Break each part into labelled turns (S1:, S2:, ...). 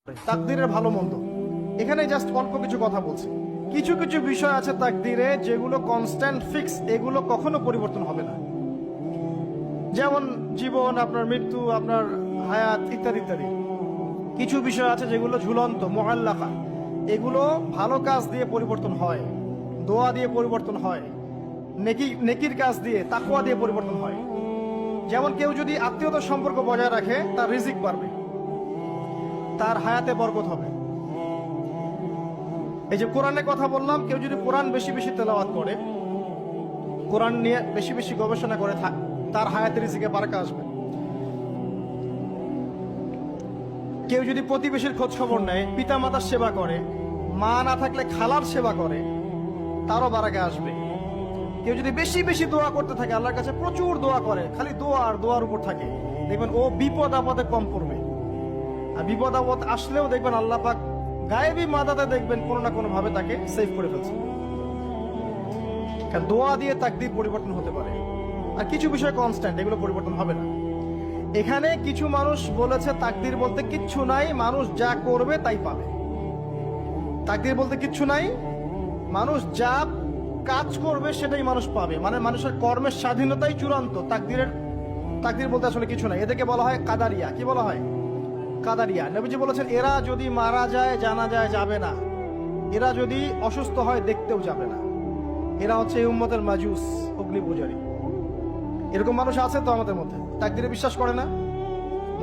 S1: তাকদীরের ভালো মন্দ এখানে জাস্ট অল্প কিছু কথা বলছি। কিছু কিছু বিষয় আছে তাকদীরে যেগুলো কনস্ট্যান্ট ফিক্স, এগুলো কখনো পরিবর্তন হবে না। যেমন জীবন, আপনার মৃত্যু, আপনার হায়াত ইত্যাদি ইত্যাদি। কিছু বিষয় আছে যেগুলো ঝুলন্ত, মুআল্লাকা, এগুলো ভালো কাজ দিয়ে পরিবর্তন হয়, দোয়া দিয়ে পরিবর্তন হয়, নেকির কাজ দিয়ে, তাকওয়া দিয়ে পরিবর্তন হয়। যেমন কেউ যদি আত্মীয়তার সম্পর্ক বজায় রাখে, তার রিজিক বাড়বে, তার হায়াতে বরকত হবে। এই যে কোরআনের কথা বললাম, কেউ যদি কোরআন বেশি বেশি তেলাওয়াত করে, কোরআন নিয়ে বেশি বেশি গবেষণা করে, তার হায়াতে রিজিকে বারাকা আসবে। কেউ যদি প্রতিবেশীর খোঁজ খবর নেয়, পিতা মাতার সেবা করে, মা না থাকলে খালার সেবা করে, তারও বারাকা আসবে। কেউ যদি বেশি বেশি দোয়া করতে থাকে, আল্লাহর কাছে প্রচুর দোয়া করে, খালি দোয়া আর দোয়ার উপর থাকে, দেখবেন ও বিপদ আপদে কম পড়বে। আর বিপদ আপদ আসলেও দেখবেন আল্লাহ পাক গায়েবী মাদাতে দেখবেন কোনো না কোনো ভাবে তাকে সেভ করে ফেলছে। কারণ দোয়া দিয়ে তাকদীর পরিবর্তন হতে পারে। আর কিছু বিষয় কনস্ট্যান্ট, এগুলো পরিবর্তন হবে না। এখানে কিছু মানুষ বলেছে তাকদীর বলতে কিচ্ছু নাই, মানুষ যা করবে তাই পাবে। তাকদীর বলতে কিচ্ছু নাই, মানুষ যা কাজ করবে সেটাই মানুষ পাবে, মানে মানুষের কর্মের স্বাধীনতাই চূড়ান্ত। তাকদীর বলতে আসলে কিছু নাই। এদেরকে বলা হয় কাদারিয়া। কি বলা হয়? কাদারিয়া। নবীজি বলেছেন, এরা যদি মারা যায় জানা যায় যাবে না, এরা যদি অসুস্থ হয় দেখতেও যাবে না। এরা হচ্ছে এই উম্মতের মাজুস, অগ্নি পূজারী। এরকম মানুষ আছে তো আমাদের মধ্যে, তাকদীরে বিশ্বাস করে না,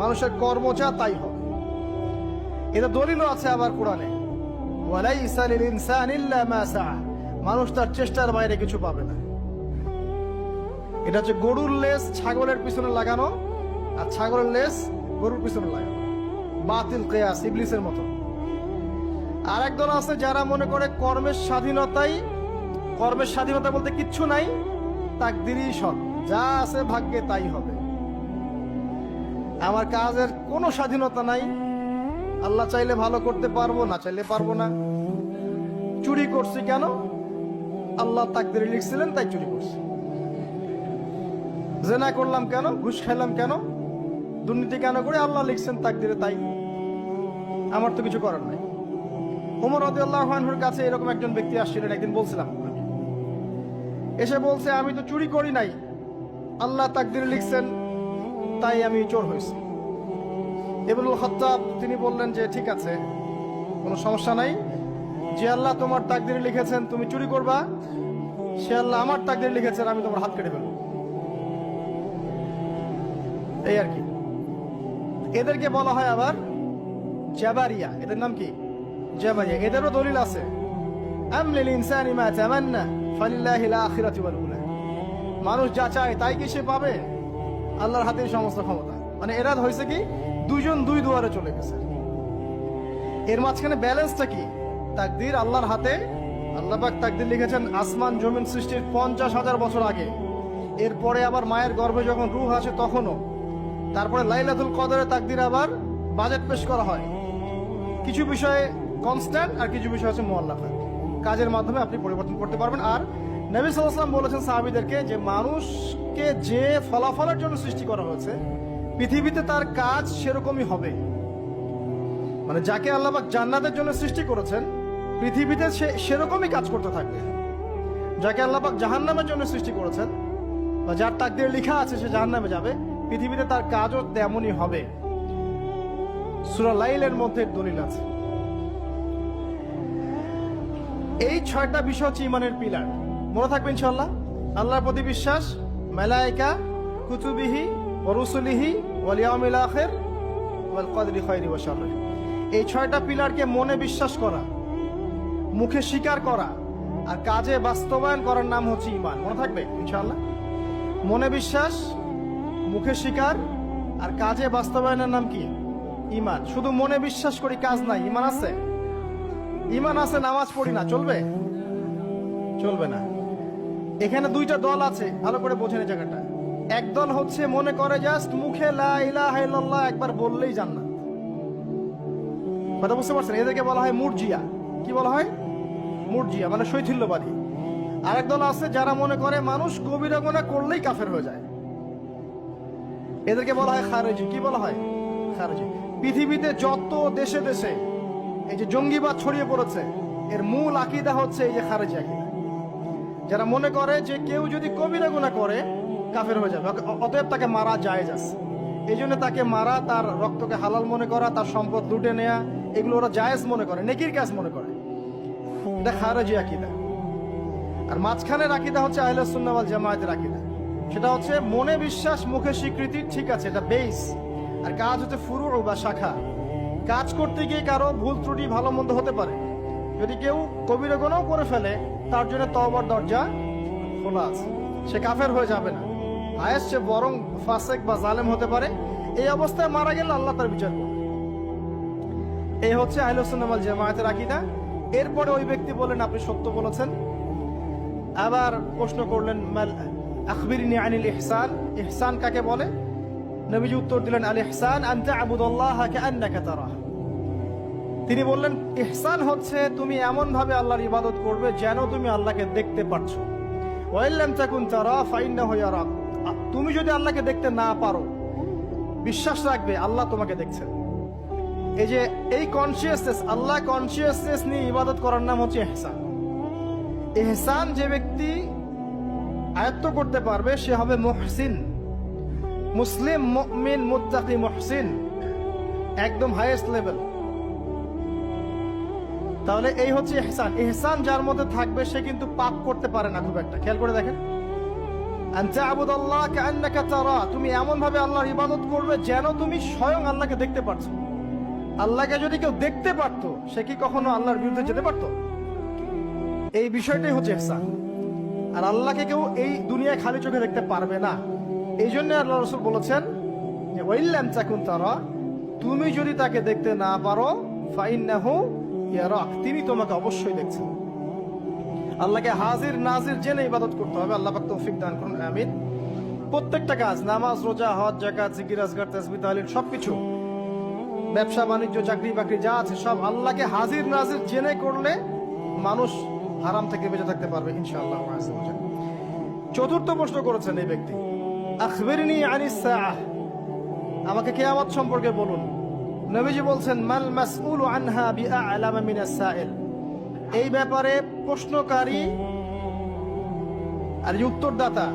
S1: মানুষের কর্ম যা তাই হবে। এটা দলিলও আছে আবার কোরআনে, ওয়ালাইসা লিল ইনসানি ইল্লা মা সাআ, মানুষ তার চেষ্টার বাইরে কিছু পাবে না। এটা হচ্ছে গরুর লেজ ছাগলের পিছনে লাগানো, আর ছাগলের লেজ গরুর পিছনে লাগানো, বাতিল কিয়াস, ইবলিসের মতো। আর একদল আছে যারা মনে করে কর্মের স্বাধীনতা বলতে কিচ্ছু নাই, তাকদীরই সব, যা আছে ভাগ্যে তাই হবে। আমার কাজের কোনো স্বাধীনতা নাই, আল্লাহ চাইলে ভালো করতে পারবো, না চাইলে পারবো না। চুরি করছি কেন? আল্লাহ তাকদীরে লিখছিলেন তাই চুরি করছি। জেনা করলাম কেন? ঘুষ খাইলাম কেন? দুর্নীতি কেন করে? আল্লাহ লিখছেন তাকদীরে তাই, আমার তো কিছু করার নাই। ওমর রাদিয়াল্লাহু আনহুর কাছে এরকম একজন ব্যক্তি আসছিলেন, একদিন বলছিলাম, এসে বলছে, আমি তো চুরি করি নাই, আল্লাহ তাকদীরে লিখছেন তাই আমি চোর হয়েছি। ইবনুল খাত্তাব তিনি বললেন যে ঠিক আছে, কোনো সমস্যা নাই, যে আল্লাহ তোমার তাকদীরে লিখেছেন তুমি চুরি করবা, সে আল্লাহ আমার তাকদীরে লিখেছেন আমি তোমার হাত কেটে ফেলবো। এই আর কি। এদেরকে বলা হয় আবার জাবারিয়া। এদের নাম কি? জাবারিয়া। এদেরও দলিল আছে, আম লিল ইনসানি মা তামান্না ফালিল্লাহিল আখিরাতু ওয়াল উলা, মানুষ যা চায় তাই কি সে পাবে? আল্লাহর হাতেই সমস্ত ক্ষমতা। মানে এরা হয়েছে কি, দুইজন দুই দুয়ারে চলে গেছে। এর মাঝখানে ব্যালেন্সটা কি? তাকদীর আল্লাহর হাতে। আল্লাহ পাক তাকদীর লিখেছেন আসমান জমিন সৃষ্টির 50,000 বছর আগে। এরপরে আবার মায়ের গর্ভে যখন রূহ আসে তখনও। তারপরে লাইলাতুল কদরে তাকদীর আবার বাজেট পেশ করা হয়। কিছু বিষয়ে কনস্ট্যান্ট আর কিছু বিষয় আছে মুআল্লাকা, কাজের মাধ্যমে আপনি পরিবর্তন করতে পারবেন। আর নবী সাল্লাল্লাহু আলাইহি ওয়াসাল্লাম বলেছেন সাহাবীদেরকে যে মানুষকে যে ফলাফলের জন্য সৃষ্টি করা হয়েছে, পৃথিবীতে তার কাজ সেরকমই হবে। মানে যাকে আল্লাহ পাক জান্নাতের জন্য সৃষ্টি করেছেন, পৃথিবীতে সে সেরকমই কাজ করতে থাকবে। যাকে আল্লাহ পাক জাহান্নামের জন্য সৃষ্টি করেছেন, বা যার তাকদীরে লেখা আছে সে জাহান্নামে যাবে, পৃথিবীতে তার কাজও তেমনই হবে। সূরা লাইলের মধ্যে দলিল আছে। এই 6টা বিষয় হচ্ছে ইমানের পিলার। মনে থাকবে ইনশাআল্লাহ। আল্লাহর প্রতি বিশ্বাস, মালায়েকা, কুতুবিহি ওয়া রুসুলিহি ওয়াল ইয়াউমিল আখির ওয়াল কদরি খায়রি ওয়া শাররি। এই 6টা পিলারকে মনে বিশ্বাস করা, মুখে স্বীকার করা, আর কাজে বাস্তবায়ন করার নাম হচ্ছে ঈমান। মনে থাকবে ইনশাআল্লাহ। মনে বিশ্বাস, মুখে স্বীকার, আর কাজে বাস্তবায়নের নাম কি? ঈমান। শুধু মনে বিশ্বাস করি, কাজ নাই, ঈমান আছে? ঈমান আছে, নামাজ পড়ি না, চলবে? চলবে না। এখানে দুইটা দল আছে, ভালো করে বোঝেন এই জায়গাটা। এক দল হচ্ছে মনে করে জাস্ট মুখে লা ইলাহা ইল্লাল্লাহ একবার বললেই জান্নাত। কথা বুঝতে পারছেন? এদেরকে বলা হয় মুরজিয়া। কি বলা হয়? মুরজিয়া, মানে শৈথিল্যবাদী। আরেক দল আছে যারা মনে করে মানুষ কবিরা গুনাহ করলেই কাফের হয়ে যায়, এদেরকে বলা হয় খারেজি। কি বলা হয়? খারেজি। পৃথিবীতে যত দেশে দেশে এই যে জঙ্গিবাদ ছড়িয়ে পড়েছে, এর মূল আকীদা হচ্ছে এই যে খারেজি আকীদা। যারা মনে করে যে কেউ যদি কবিরা গুনাহ করে কাফের হয়ে যাবে, অতএব তাকে মারা জায়েজ আছে, এই জন্য তাকে মারা, তার রক্তকে হালাল মনে করা, তার সম্পদ লুটে নেয়া, এগুলো ওরা জায়েজ মনে করে, নেকির কাজ মনে করে। এটা খারেজি আকীদা। আর মাঝখানের আকীদা হচ্ছে আহলে সুন্নাহ ওয়াল জামায়াতের আকীদা। সেটা হচ্ছে মনে বিশ্বাস, মুখে স্বীকৃতি, ঠিক আছে, এটা বেস। আর কাজ হচ্ছে ফুরু বা শাখা। কাজ করতে গিয়ে কারো ভুল ত্রুটি ভালো মন্দ হতে পারে, যদি কেউ কবিরা গুনাহ করে ফেলে তার জন্য তওবার দরজা খোলা আছে, সে কাফের হয়ে যাবে না, হায়েস্ট সে বরং ফাসেক বা জালেম হতে পারে। এই অবস্থায় মারা গেলে আল্লাহ তার বিচার করবে। এই হচ্ছে আহলে সুন্নাহ ওয়াল জামায়াতের আকীদা। এরপরে ওই ব্যক্তি বলেন আপনি সত্য বলেছেন। আবার প্রশ্ন করলেন আখবিরনি আনিল ইহসান, ইহসান কাকে বলে? নবীজি উত্তর দিলেন আল ইহসান আন তা'বুদাল্লাহা কাআন্নাকা তারাহ। তিনি বললেন ইহসান হচ্ছে তুমি এমন ভাবে আল্লাহর ইবাদত করবে যেন তুমি আল্লাহকে দেখতে পাচ্ছো। ওয়া ইল্লাম তাকুন তারা ফাইন্নাহু ইয়ারাক। তুমি যদি আল্লাহকে দেখতে না পারো, বিশ্বাস রাখবে আল্লাহ তোমাকে দেখছেন। এই যে এই কনসিয়াসনেস, আল্লাহ কনসিয়াসনেস নিয়ে ইবাদত করার নাম হচ্ছে ইহসান। ইহসান যে ব্যক্তি আয়ত্ত করতে পারবে সে হবে মুহসিন, মুসলিম, মুমিন, মুত্তাকি, মুহসিন, একদম হাইয়েস্ট লেভেল। তাহলে এই হচ্ছে ইহসান। ইহসান যার মধ্যে থাকবে সে কিন্তু পাপ করতে পারে না খুব একটা। খেয়াল করে দেখেন, আন তা'বুদাল্লাহা কাআন্নাকা তারা, তুমি এমন ভাবে আল্লাহর ইবাদত করবে যেন তুমি স্বয়ং আল্লাহকে দেখতে পারছো। আল্লাহকে যদি কেউ দেখতে পারতো সে কি কখনো আল্লাহর বিরুদ্ধে যেতে পারতো? এই বিষয়টাই হচ্ছে ইহসান। আর আল্লাহকে কেউ এই দুনিয়ায় খালি চোখে দেখতে পারবে না। এই জন্য আল্লাহ রাসূল বলেছেন যে ওয়াইল্লাম তাকুন তারা, তুমি যদি তাকে দেখতে না পারো ফাইন্নাহু ইয়ারাক, তিনি তোমাকে অবশ্যই দেখছেন। আল্লাহকে হাজির নাজির জেনে ইবাদত করতে হবে। আল্লাহ পাক তৌফিক দান করুন, আমিন। প্রত্যেকটা কাজ, নামাজ, রোজা, হজ, যাকাত, জিকির, আজকার, তাসবিহ, তাহলিল, সবকিছু, ব্যবসা বাণিজ্য, চাকরি বাকরি যা আছে সব আল্লাহকে হাজির নাজির জেনে করলে মানুষ হারাম থেকে বেঁচে থাকতে পারবে ইনশাআল্লাহ। চতুর্থ প্রশ্ন করেছেন এই ব্যক্তি, আখবিরনি আনিস সাআহ, আমাকে কিয়ামত সম্পর্কে বলুন। নবীজি বলছেন মাল মাসউলু আনহা বিআ'লামা মিনাস সাইল, এই ব্যাপারে প্রশ্নকারী আর উত্তরদাতা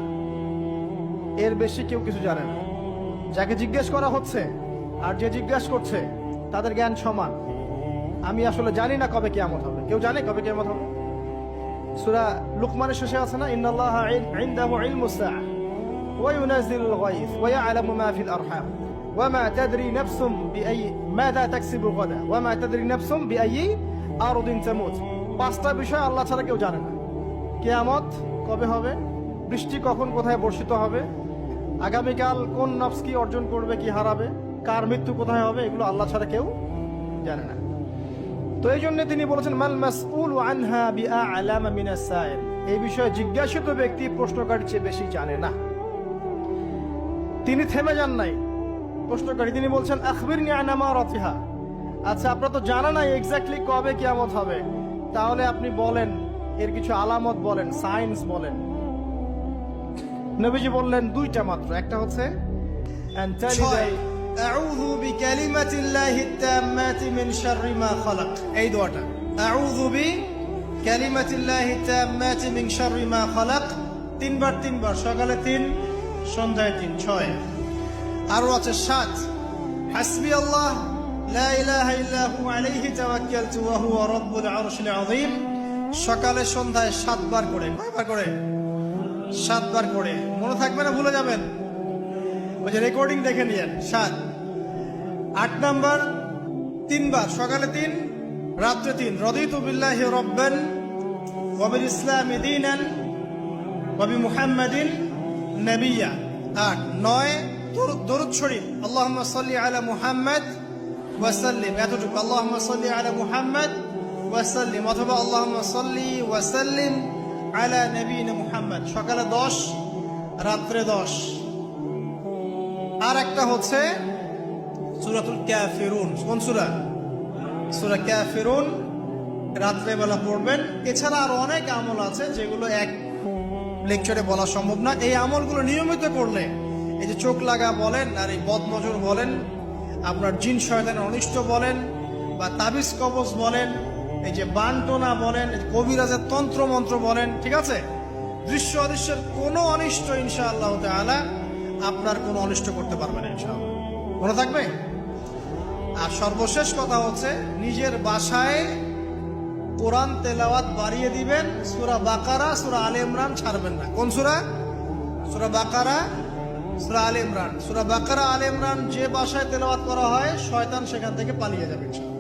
S1: এর বেশি কেউ কিছু জানে না। যাকে জিজ্ঞেস করা হচ্ছে আর যে জিজ্ঞাসা করছে তাদের জ্ঞান সমান। আমি আসলে জানি না কবে কিয়ামত হবে। কেউ জানে কবে কিয়ামত হবে? সূরা লুকমানের শেষে আছে না, ইন্নাল্লাহা ইনদাহু ইলমুস সাআহ ওয়া ইউনাজ্জিলুল গায়থ ওয়া ইয়া'লামু মা ফিল আরহাম ওয়া মা তাদরি নাফসুম বিআই মাযা তাকসিবু গাদা ওয়া মা তাদরি নাফসুম বিআই আরদিন তামুত। পাঁচটা বিষয় আল্লাহ ছাড়া কেউ জানে না। কিয়ামত কবে হবে, বৃষ্টি কখন কোথায় বর্ষিত হবে, আগামীকাল কোন নফস কি অর্জন করবে কি হারাবে, কার মৃত্যু কোথায় হবে, এগুলো আল্লাহ ছাড়া কেউ জানে না। তো এই জন্য তিনি বলেছেন মাল মাসউলু আনহা বিআ'লামা মিনাস সাইল, এই বিষয়ে জিজ্ঞাসিত ব্যক্তি প্রশ্নকারীর চেয়ে বেশি জানে না। তিনি থেমে যান নাই প্রশ্নকারী, তিনি বলছেন আখবিরনি আন আমারাতিহা, আচ্ছা আপনার তো জানা নাই এক্স্যাক্টলি কবে কিয়ামত হবে, তাহলে আপনি বলেন এর কিছু আলামত বলেন, সাইন্স বলেন। নবীজি বললেন দুইটা মাত্র, একটা হচ্ছে আউযু বিকালিমাতিল্লাহিত তাম্মাতি মিন শাররি মা খালাক, এই দোয়াটা, আউযু বিকালিমাতিল্লাহিত তাম্মাতি মিন শাররি মা খালাক, তিনবার, সকালে 3, সন্ধ্যায় 3, 6। আরো আছে 7, হাসবি আল্লাহ লা ইলাহা ইল্লা হু আলাইহি তাওয়াক্কালতু ওয়া হুয়া রাব্বুল আরশিল আযীম, সকালে সন্ধ্যায় 7 বার করে। কয়বার করে? 7 বার করে। মনে থাকবে না, ভুলে যাবেন, ওই যে রেকর্ডিং দেখে নিয়েন। 7। 8 নাম্বার 3 বার, সকালে 3, রাত্রে 3, রাদিতু বিল্লাহি রাব্বান ওয়া বিল ইসলামি দীনান ওয়া বি মুহাম্মাদিন নাবিয়্যা। 8। 9 দরুদ শরীফ, আল্লাহুম্মা সাল্লি আলা মুহাম্মাদ ওয়া সাল্লিম, এতটুকু, আল্লাহুম্মা সাল্লি আলা মুহাম্মাদ ওয়া সাল্লিম, অথবা আল্লাহুম্মা সাল্লি ওয়া সাল্লিম আলা নবিয়িনা মুহাম্মাদ, সকালে 10, রাত্রে 10। আর একটা হচ্ছে সূরাতুল কাফিরুন। কোন সূরা? সূরা কাফিরুন, রাত্রে বেলা পড়বেন। এছাড়া আরো অনেক আমল আছে যেগুলো এক লেকচারে বলা সম্ভব না। এই আমলগুলো নিয়মিত করলে, এই যে চোখ লাগা বলেন, আর এই বদনজর বলেন, আপনার জিন শয়তানের অনিষ্ট বলেন বা তাবিজ কবজ বলেন, এই যে বানটোনা বলেন, কবিরাজের তন্ত্র মন্ত্র বলেন, ঠিক আছে, দৃশ্য অদৃশ্যের কোনো অনিষ্ট ইনশাআল্লাহ তাআলা আপনার কোনো অনিষ্ট করতে পারবে না ইনশাআল্লাহ। মনে থাকবে। আর সর্বশেষ কথা হচ্ছে, নিজের বাসায় কোরআন তেলাওয়াত বাড়িয়ে দিবেন। সূরা বাকারা, সূরা আলে ইমরান ছাড়বেন না। কোন সূরা? সূরা বাকারা, সূরা আলে ইমরান। সূরা বাকারা, আলে ইমরান যে বাসায় তেলাওয়াত করা হয়, শয়তান সেখান থেকে পালিয়ে যাবে ইনশাআল্লাহ।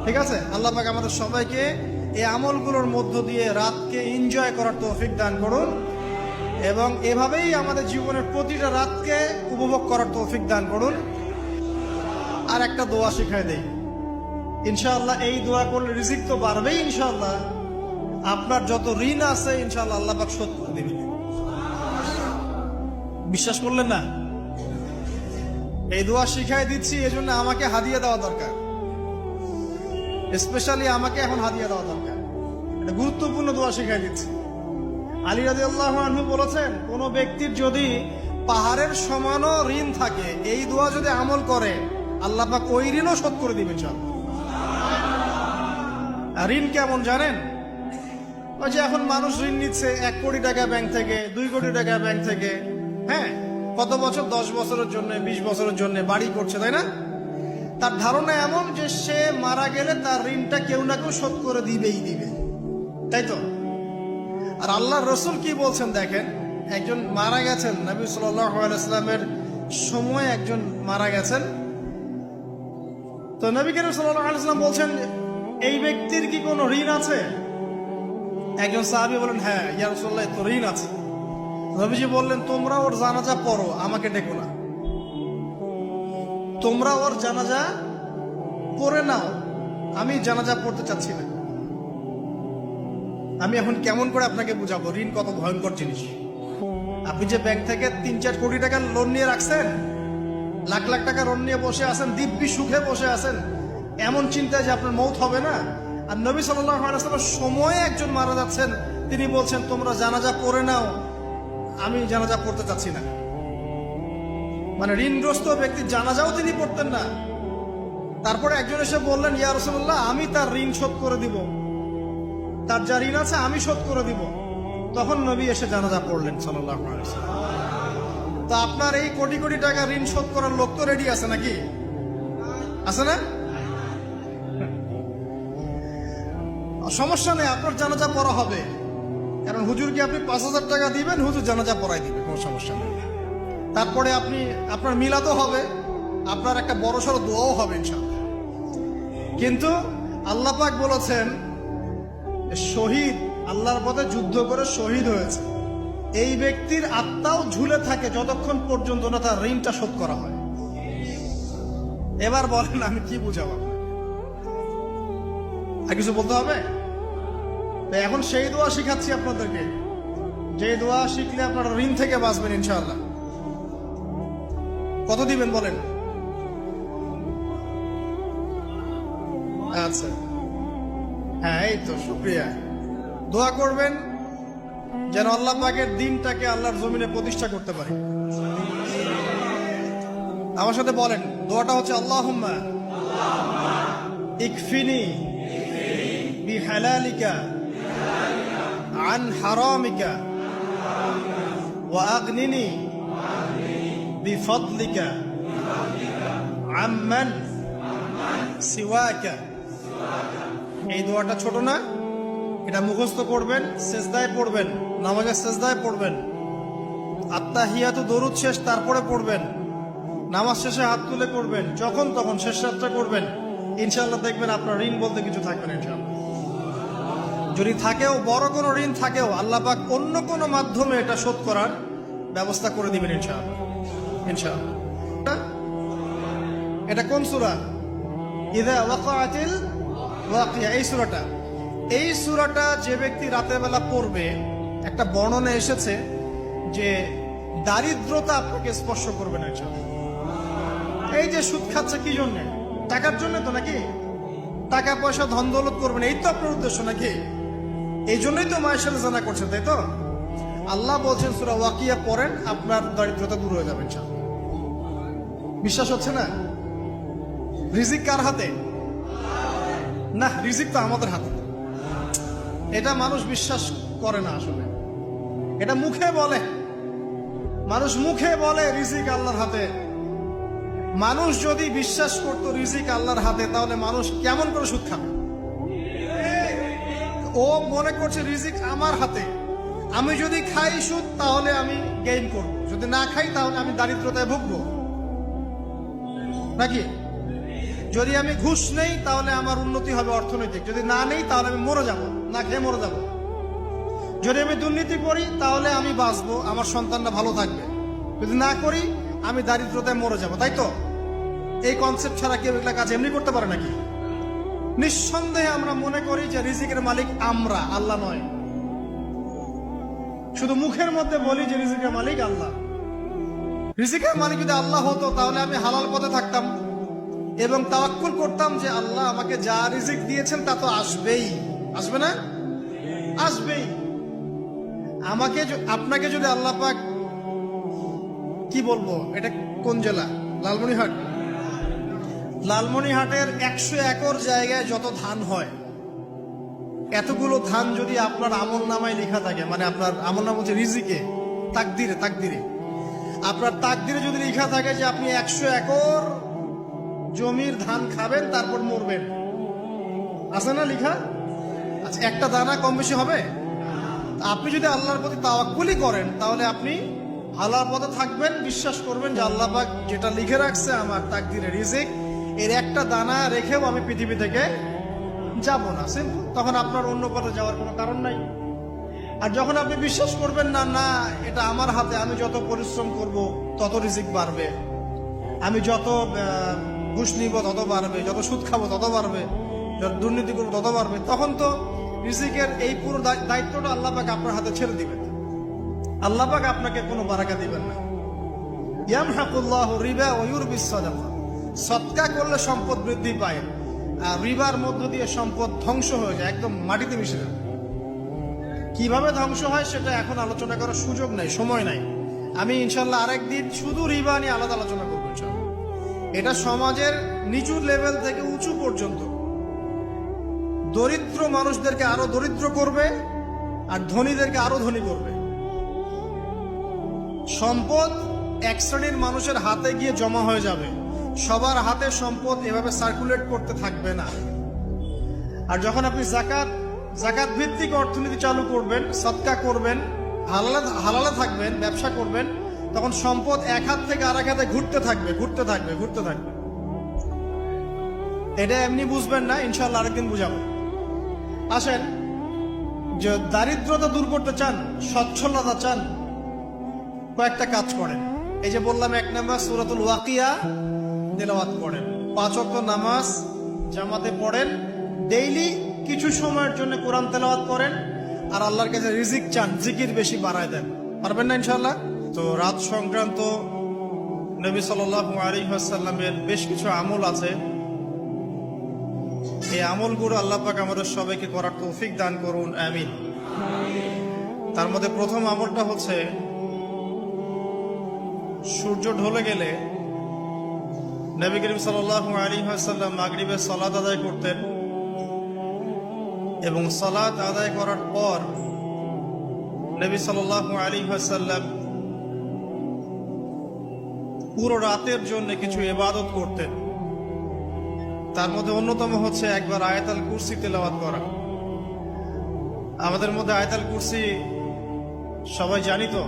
S1: ঠিক আছে? আল্লাহ পাক আমাদের সবাইকে এই আমলগুলোর মধ্য দিয়ে রাতকে এনজয় করার তৌফিক দান করুন, এবং এভাবেই আমাদের জীবনের প্রতিটা রাতকে উপভোগ করার তৌফিক দান করুন। আর একটা দোয়া শিখাই দেই ইনশাআল্লাহ। এই দোয়া করলে রিজিক তো বাড়বেই ইনশাআল্লাহ। আপনার যত ঋণ আছে ইনশাআল্লাহ আল্লাহ পাক শোধ করে দিবেন। বিশ্বাস করলেন না? এই দোয়া শিখাই দিচ্ছি, এজন্য আমাকে হাদিয়া দেওয়া দরকার। স্পেশালি আমাকে এখন হাদিয়া দেওয়া দরকার। এটা গুরুত্বপূর্ণ দোয়া শিখাই দিচ্ছি। আলী রাদিয়াল্লাহু আনহু বলেছেন, কোন ব্যক্তির যদি পাহাড়ের সমানও ঋণ থাকে, এই দোয়া যদি আমল করে, আল্লাহ পাক ওই ঋণও শোধ করে দিবেন ইনশাআল্লাহ। আর ঋণ কেমন জানেন? ওই যে এখন মানুষ ঋণ নিচ্ছে 1 কোটি টাকা ব্যাংক থেকে, 2 কোটি টাকা ব্যাংক থেকে, হ্যাঁ, কত বছর, 10 বছরের জন্য, 20 বছরের জন্য বাড়ি করছে, তাই না? তার ধারণা এমন যে সে মারা গেলে তার ঋণটা কেউ না কেউ শোধ করে দিবেই দিবে, তাই তো? আর আল্লাহর রাসূল কি বলছেন দেখেন, একজন মারা গেছেন, নবী সাল্লাল্লাহু আলাইহি ওয়াসাল্লামের সময় একজন মারা গেছেন। তো নবী করিম সাল্লাল্লাহু আলাইহি ওয়াসাল্লাম বলছেন, এই ব্যক্তির কি কোনো ঋণ আছে? একজন সাহাবী বলেন, হ্যাঁ ইয়া রাসূলুল্লাহ, তো ঋণ আছে। নবীজি বললেন, তোমরা ওর জানাজা পড়ো, আমাকে ডেকো না। তোমরা ওর জানাজা পড়ে নাও, আমি জানাজা পড়তে চাচ্ছি না। আমি এখন কেমন করে আপনাকে বুঝাবো ঋণ কত ভয়ঙ্কর জিনিস? আপনি যে ব্যাংক থেকে 3-4 কোটি টাকা লোন নিয়ে রাখছেন, লাখ লাখ টাকা লোন নিয়ে বসে আছেন, দিব্যি সুখে বসে আছেন, এমন চিন্তায় যে আপনার মৌত হবে না। আর নবী সাল্লাল্লাহু আলাইহি ওয়াসাল্লামের সময়ে একজন মারা যাচ্ছেন, তিনি বলছেন তোমরা জানাজা পড়ে নাও, আমি জানাজা পড়তে চাচ্ছি না। মানে ঋণগ্রস্ত ব্যক্তির জানাজাও তিনি পড়তেন না। তারপরে একজন এসে বললেন, ইয়া রাসূলুল্লাহ, আমি তার ঋণ শোধ করে দিব, তার যা ঋণ আছে আমি শোধ করে দিব। তখন নবী এসে জানাজা পড়লেন সাল্লাল্লাহু আলাইহি ওয়াসাল্লাম। তো আপনার এই কোটি কোটি টাকা ঋণ শোধ করার লোক তো রেডি আছে নাকি? আছে না? সমস্যা নেই, আপনার জানাজা পড়া হবে। কারণ হুজুরকে আপনি 5,000 টাকা দিবেন, হুজুর জানাজা পড়াই দিবে, কোনো সমস্যা নেই। তারপরে আপনার মিলাদও হবে, আপনার একটা বড়সড় দোয়াও হবে ইনশাআল্লাহ। কিন্তু আল্লাহ পাক বলেছেন, শহীদ, আল্লাহর পথে যুদ্ধ করে শহীদ হয়েছে, এই ব্যক্তির আত্মাও ঝুলে থাকে যতক্ষণ পর্যন্ত না তার ঋণটা শোধ করা হয়। এবার বলেন আমি কি বুঝাবো? আর কিছু বলতে হবে? তো এখন সেই দোয়া শিখাচ্ছি আপনাদেরকে, যে দোয়া শিখলে আপনারা ঋণ থেকে বাঁচবেন ইনশাআল্লাহ। কত দিবেন বলেন? আচ্ছা, হ্যাঁ, এই তো শুকরিয়া। দোয়া করবেন যেন আল্লাহ পাকের দিনটাকে আল্লাহর জমিনে প্রতিষ্ঠা করতে পারি। আমার সাথে বলেন, দোয়াটা হচ্ছে, আল্লাহুম্মা ইকফিনি বিহালালিকা আন হারামিকা ওয়া আগনিনি বিফদলিকা আম্মান সিওয়াকা। এই দোয়াটা ছোট না, এটা মুখস্থ করবেন, সেজদায় পড়বেন, নামাজের সেজদায় পড়বেন, আত্তাহিয়াতু দরুদ শেষ তারপরে পড়বেন, নামাজ শেষে হাত তুলে করবেন, যখন তখন শেষ রাতটা করবেন। ইনশাআল্লাহ দেখবেন আপনার ঋণ বলতে কিছু থাকবে না ইনশাআল্লাহ। যদি থাকেও, বড় কোনো ঋণ থাকেও, আল্লাহ পাক অন্য কোনো মাধ্যমে এটা শোধ করার ব্যবস্থা করে দিবেন ইনশাআল্লাহ। ইনশাআল্লাহ। এটা কোন সূরা? ইযা ওয়াকাআতিল ওয়াকিয়া, এই সূরাটা। এই সূরাটা যে ব্যক্তি রাতের বেলা পড়বে, একটা বর্ণনা এসেছে যে দারিদ্রতা আপনাকে স্পর্শ করবে না ইনশাআল্লাহ। এই যে সুদ খাচ্ছে কি জন্য? টাকার জন্য তো নাকি? টাকা পয়সা ধন দৌলত করবেন, এই তো আপনার উদ্দেশ্য নাকি? এই জন্যই তো মায়ের সাথে জানা করছেন, তাই তো? আল্লাহ বলছেন সূরা ওয়াকিয়া পড়েন, আপনার দারিদ্রতা দূর হয়ে যাবে ইনশাআল্লাহ। বিশ্বাস হচ্ছে না? রিজিক কার হাতে? না, রিজিক তো আমাদের হাতে। এটা মানুষ বিশ্বাস করে না আসলে। এটা মুখে বলে, মানুষ মুখে বলে রিজিক আল্লাহর হাতে। মানুষ যদি বিশ্বাস করতো রিজিক আল্লাহর হাতে, তাহলে মানুষ কেমন করে সুদ খাবে? ও মনে করছে রিজিক আমার হাতে, আমি যদি খাই সুদ তাহলে আমি গেইন করব, যদি না খাই তাহলে আমি দারিদ্রতায় ভুগবো নাকি? যদি আমি ঘুষ নেই তাহলে আমার উন্নতি হবে অর্থনৈতিক, যদি না নেই তাহলে আমি মরে যাব, না খেয়ে মরে যাব। যদি আমি দুর্নীতি করি তাহলে আমি বাঁচবো, আমার সন্তানরা ভালো থাকবে, যদি না করি আমি দারিদ্রতায় মরে যাব, তাই তো? এই কনসেপ্ট ছাড়া কেউ এগুলা কাজ এমনি করতে পারে নাকি? নিঃসন্দেহে আমরা মনে করি যে রিজিকের মালিক আমরা, আল্লাহ নয়। শুধু মুখের মধ্যে বলি যে রিজিকের মালিক আল্লাহ। রিজিকের মালিক যদি আল্লাহ হতো তাহলে আমি হালাল পথে থাকতাম এবং তাওয়াক্কুল করতাম যে আল্লাহ আমাকে যা রিজিক দিয়েছেন তা তো আসবেই, আসবে না? আসবেই। আমাকে আপনাকে যদি আল্লাহ পাক, কি বলবো, এটা কোন জেলা? লালমনিরহাট। লালমনিরহাটের 100 একর জায়গায় যত ধান হয়, এতগুলো ধান যদি আপনার আমল নামায় লেখা থাকে, মানে আপনার আমল নাম হচ্ছে রিজিকে, তাকদিরে, তাকদিরে আপনার তাকদিরে যদি লেখা থাকে যে আপনি 100 একর জমির ধান খাবেন তারপর মরবেন, আছে না লেখা? আচ্ছা, একটা দানা কম বেশি হবে? আপনি যদি আল্লাহর প্রতি তাওয়াক্কুলই করেন তাহলে আপনি আল্লাহর পথে থাকবেন, বিশ্বাস করবেন যে আল্লাহ পাক যেটা লিখে রাখছে আমার তাকদিরে রিজিক, এর একটা দানা রেখেও আমি পৃথিবী থেকে যাব না, সিম্পল। তখন আপনার অন্য পথে যাওয়ার কোনো কারণ নাই। আর যখন আপনি বিশ্বাস করবেন না, না এটা আমার হাতে, আমি যত পরিশ্রম করব তত রিজিক বাড়বে, আমি যত ঘুষ নিব তত বাড়বে, যত সুদ খাবো তত বাড়বে, যত দুর্নীতি করবো তত বাড়বে, তখন তো রিজিকের এই পুরো দায়িত্বটা আল্লাহ পাক আপনার হাতে ছেড়ে দিবেন। আল্লাহ পাক আপনাকে কোনো বারাকা দিবেন না। ইয়ামহাকুল্লাহু রিবা ওয়া ইউরবিস সাদাকা। সদকা করলে সম্পদ বৃদ্ধি পায়, আর রিবার মধ্য দিয়ে সম্পদ ধ্বংস হয়ে যায়, একদম মাটিতে মিশে যায়। কিভাবে ধ্বংস হয় সেটা এখন আলোচনা করার সুযোগ নাই, সময় নাই। আমি ইনশাল্লাহ আরেকদিন শুধু রিবা নিয়ে আলাদা আলোচনা করবো ইনশাল্লাহ। এটা সমাজের নিচু লেভেল থেকে উঁচু পর্যন্ত দরিদ্র মানুষদেরকে আরো দরিদ্র করবে আর ধনীদেরকে আরো ধনী করবে। সম্পদ এক শ্রেণীর মানুষের হাতে গিয়ে জমা হয়ে যাবে, সবার হাতে সম্পদ এভাবে সার্কুলেট করতে থাকবে না। আর যখন আপনি জাকাত ভিত্তিক অর্থনীতি চালু করবেন, সদকা করবেন, হালালে থাকবেন, ব্যবসা করবেন, তখন সম্পদ এক হাত থেকে আরেক হাতে ঘুরতে থাকবে, ঘুরতে থাকবে, ঘুরতে থাকবে। এটা এমনি বুঝবেন না, ইনশাল্লাহ আরেকদিন বুঝাবো। আসেন, যে দারিদ্রতা দূর করতে চান, সচ্ছলতা চান, কয়েকটা কাজ করেন। এই যে বললাম, 1 নাম্বার সূরাতুল ওয়াকিয়া তেলাওয়াত করেন, 5 ওয়াক্ত নামাজ জামাতে পড়েন, ডেইলি কিছু সময়ের জন্য কোরআন তেলাওয়াত করেন, আর আল্লাহর কাছে রিজিক চান, জিকির বেশি বাড়ায় দেন। পারবেন না ইনশাআল্লাহ? তো রাত সংক্রান্ত নবী সাল্লাল্লাহু আলাইহি ওয়াসাল্লামের বেশ কিছু আমল আছে। এই আমলগুলো আল্লাহ পাক আমাদের সবাইকে করার তৌফিক দান করুন, আমিন। তার মধ্যে প্রথম আমলটা হচ্ছে, সূর্য ঢলে গেলে নবী করিম সাল্লাল্লাহু আলাইহি ওয়াসাল্লাম মাগরিবের সালাত আদায় করতেন এবং সালাত আদায় করার পর নবী সাল্লাল্লাহু আলাইহি ওয়াসাল্লাম পুরো রাতের জন্য কিছু ইবাদত করতেন। তার মধ্যে অন্যতম হচ্ছে একবার আয়াতুল কুরসি তেলাওয়াত করা। আমাদের মধ্যে আয়াতুল কুরসি সবাই জানি তো?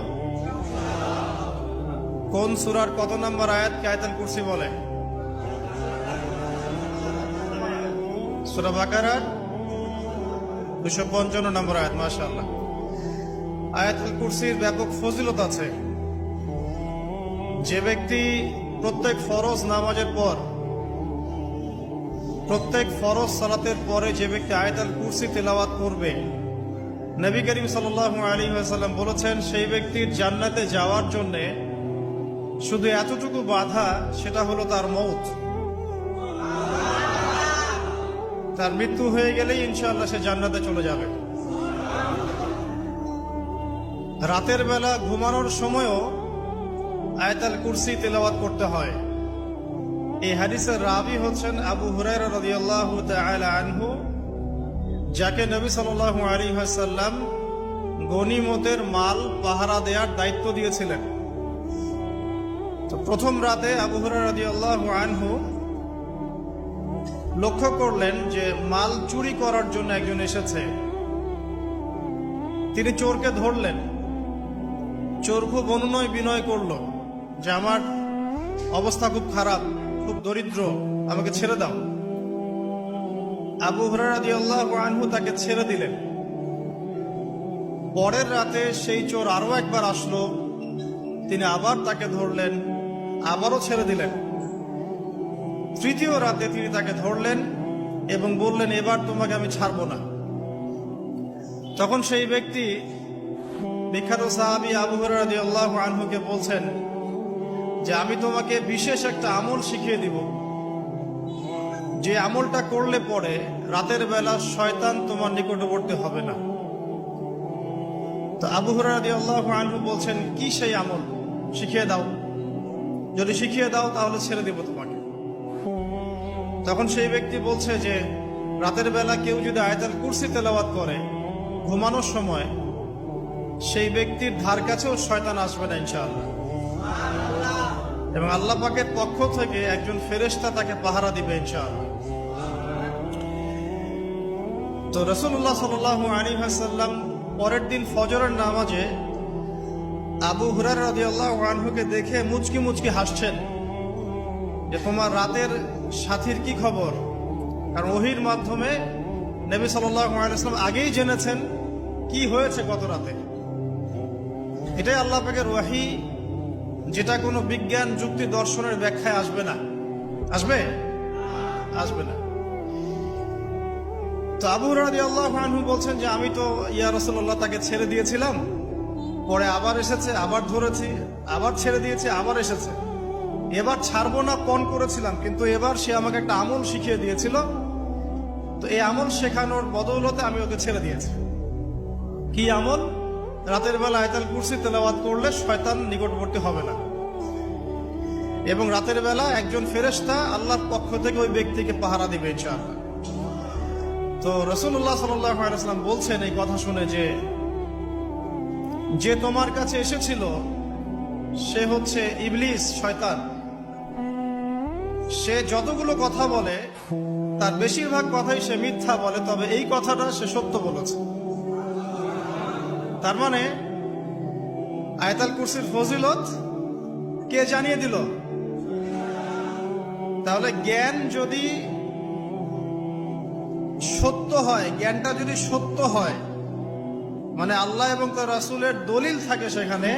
S1: কোন সূরার কত নম্বর আয়াতকে আয়াতুল কুরসি বলে? সূরা বাকারার 255 নম্বর আয়াত। মাশাআল্লাহ। আয়াতুল কুরসির ব্যাপক ফজিলত আছে। যে ব্যক্তি প্রত্যেক ফরজ নামাজের পর, প্রত্যেক ফরজ সালাতের পরে যে ব্যক্তি আয়াতুল কুরসি তেলাওয়াত করবে, নবী করিম সাল্লাল্লাহু আলাইহি ওয়াসাল্লাম বলেছেন, সেই ব্যক্তির জান্নাতে যাওয়ার জন্য শুধু এতটুকু বাধা, সেটা হলো তার মউত। তার মৃত্যু হয়ে গেলেই ইনশাআল্লাহ সে জান্নাতে চলে যাবে। রাতের বেলা ঘুমানোর সময়ও আয়াতুল কুরসি তেলাওয়াত করতে হয়।
S2: এই হাদিসের রাবি হচ্ছেন আবু হুরায়রা রাদিয়াল্লাহু তাআলা আনহু, যাকে নবী সাল্লাল্লাহু আলাইহি ওয়াসাল্লাম গনিমতের মাল পাহারা দেওয়ার দায়িত্ব দিয়েছিলেন। তো প্রথম রাতে আবু হুরায়রা রাদিয়াল্লাহু আনহু লক্ষ্য করলেন যে মাল চুরি করার জন্য একজন এসেছে। তিনি চোরকে ধরলেন। চোর খুব অনুনয় বিনয় করল যে আমার অবস্থা খুব খারাপ, খুব দরিদ্র, আমাকে ছেড়ে দাও। আবু হুরায়রা রাদিয়াল্লাহু আনহু তাকে ছেড়ে দিলেন। পরের রাতে সেই চোর আরো একবার আসলো, তিনি আবার তাকে ধরলেন, আবারও ছেড়ে দিলেন। তৃতীয় রাতে তিনি তাকে ধরলেন এবং বললেন, এবার তোমাকে আমি ছাড়বো না। তখন সেই ব্যক্তি বিখ্যাত সাহাবী আবু হুরায়রা রাদিয়াল্লাহু আনহুকে বলছেন যে আমি তোমাকে বিশেষ একটা আমল শিখিয়ে দিব, যে আমলটা করলে পরে রাতের বেলা শয়তান তোমার নিকটবর্তী হবে না। তো আবু হুরায়রা রাদিয়াল্লাহু আনহু বলছেন, কি সেই আমল, শিখিয়ে দাও, যদি শিখিয়ে দাও তাহলে ছেড়ে দেব তোমাকে। তখন সেই ব্যক্তি বলছে যে রাতের বেলা কেউ যদি আয়াতুল কুরসি তেলাওয়াত করে ঘুমানোর সময়, সেই ব্যক্তির ধার কাছেও শয়তান আসবে না ইনশাআল্লাহ, এবং আল্লাহ পাকের পক্ষ থেকে একজন ফেরেশতা তাকে পাহারা দিবে ইনশাআল্লাহ। তো রাসূলুল্লাহ সাল্লাল্লাহু আলাইহি ওয়াসাল্লাম পরের দিন ফজরের নামাজে আবু হুরায়রা রাদিয়াল্লাহু আনহুকে দেখে মুচকি মুচকি হাসছেন যে তোমার রাতের সাথীর কি খবর। কারণ ওহীর মাধ্যমে নবী সাল্লাল্লাহু আলাইহি ওয়াসাল্লাম আগেই জেনেছেন কি হয়েছে গত রাতে। এটাই আল্লাহ পাকের ওয়াহী, যেটা কোনো বিজ্ঞান যুক্তি দর্শনের ব্যাখ্যায় আসবে না। আসবে? আসবে না। তো আবু হুরায়রা রাদিয়াল্লাহু আনহু বলছেন যে আমি তো ইয়া রাসূলুল্লাহ তাকে ছেড়ে দিয়েছিলাম, পরে আবার এসেছে, আবার ধরেছি, আবার ছেড়ে দিয়েছে, আবার এসেছে। এবার ছাড়বো না পণ করেছিলাম, কিন্তু এবার সে আমাকে একটা আমল শিখিয়ে দিয়েছিল। তো এই আমল শেখানোর বদৌলতে আমি ওকে ছেড়ে দিয়েছি। কি আমল? রাতের বেলা আয়াতুল কুরসি তেলাওয়াত করলে শয়তান নিকটবর্তী হবে না, এবং রাতের বেলা একজন ফেরেশতা আল্লাহর পক্ষ থেকে ওই ব্যক্তিকে পাহারা দিবে ইনশাআল্লাহ। তো রাসূলুল্লাহ সাল্লাল্লাহু আলাইহি ওয়াসাল্লাম বলছেন এই কথা শুনে যে তোমার কাছে এসেছিল সে হচ্ছে ইবলিস, শয়তান। সে যতগুলো কথা বলে তার বেশিরভাগ কথাই সে মিথ্যা বলে, তবে এই কথাটা সে সত্য বলেছে। তার মানে আয়াতুল কুরসির ফজিলত কে জানিয়ে দিল? তাহলে জ্ঞান যদি সত্য হয়, জ্ঞানটা যদি সত্য হয়, মানে আল্লাহ এবং তার রাসূলের দলিল থাকে সেখানে,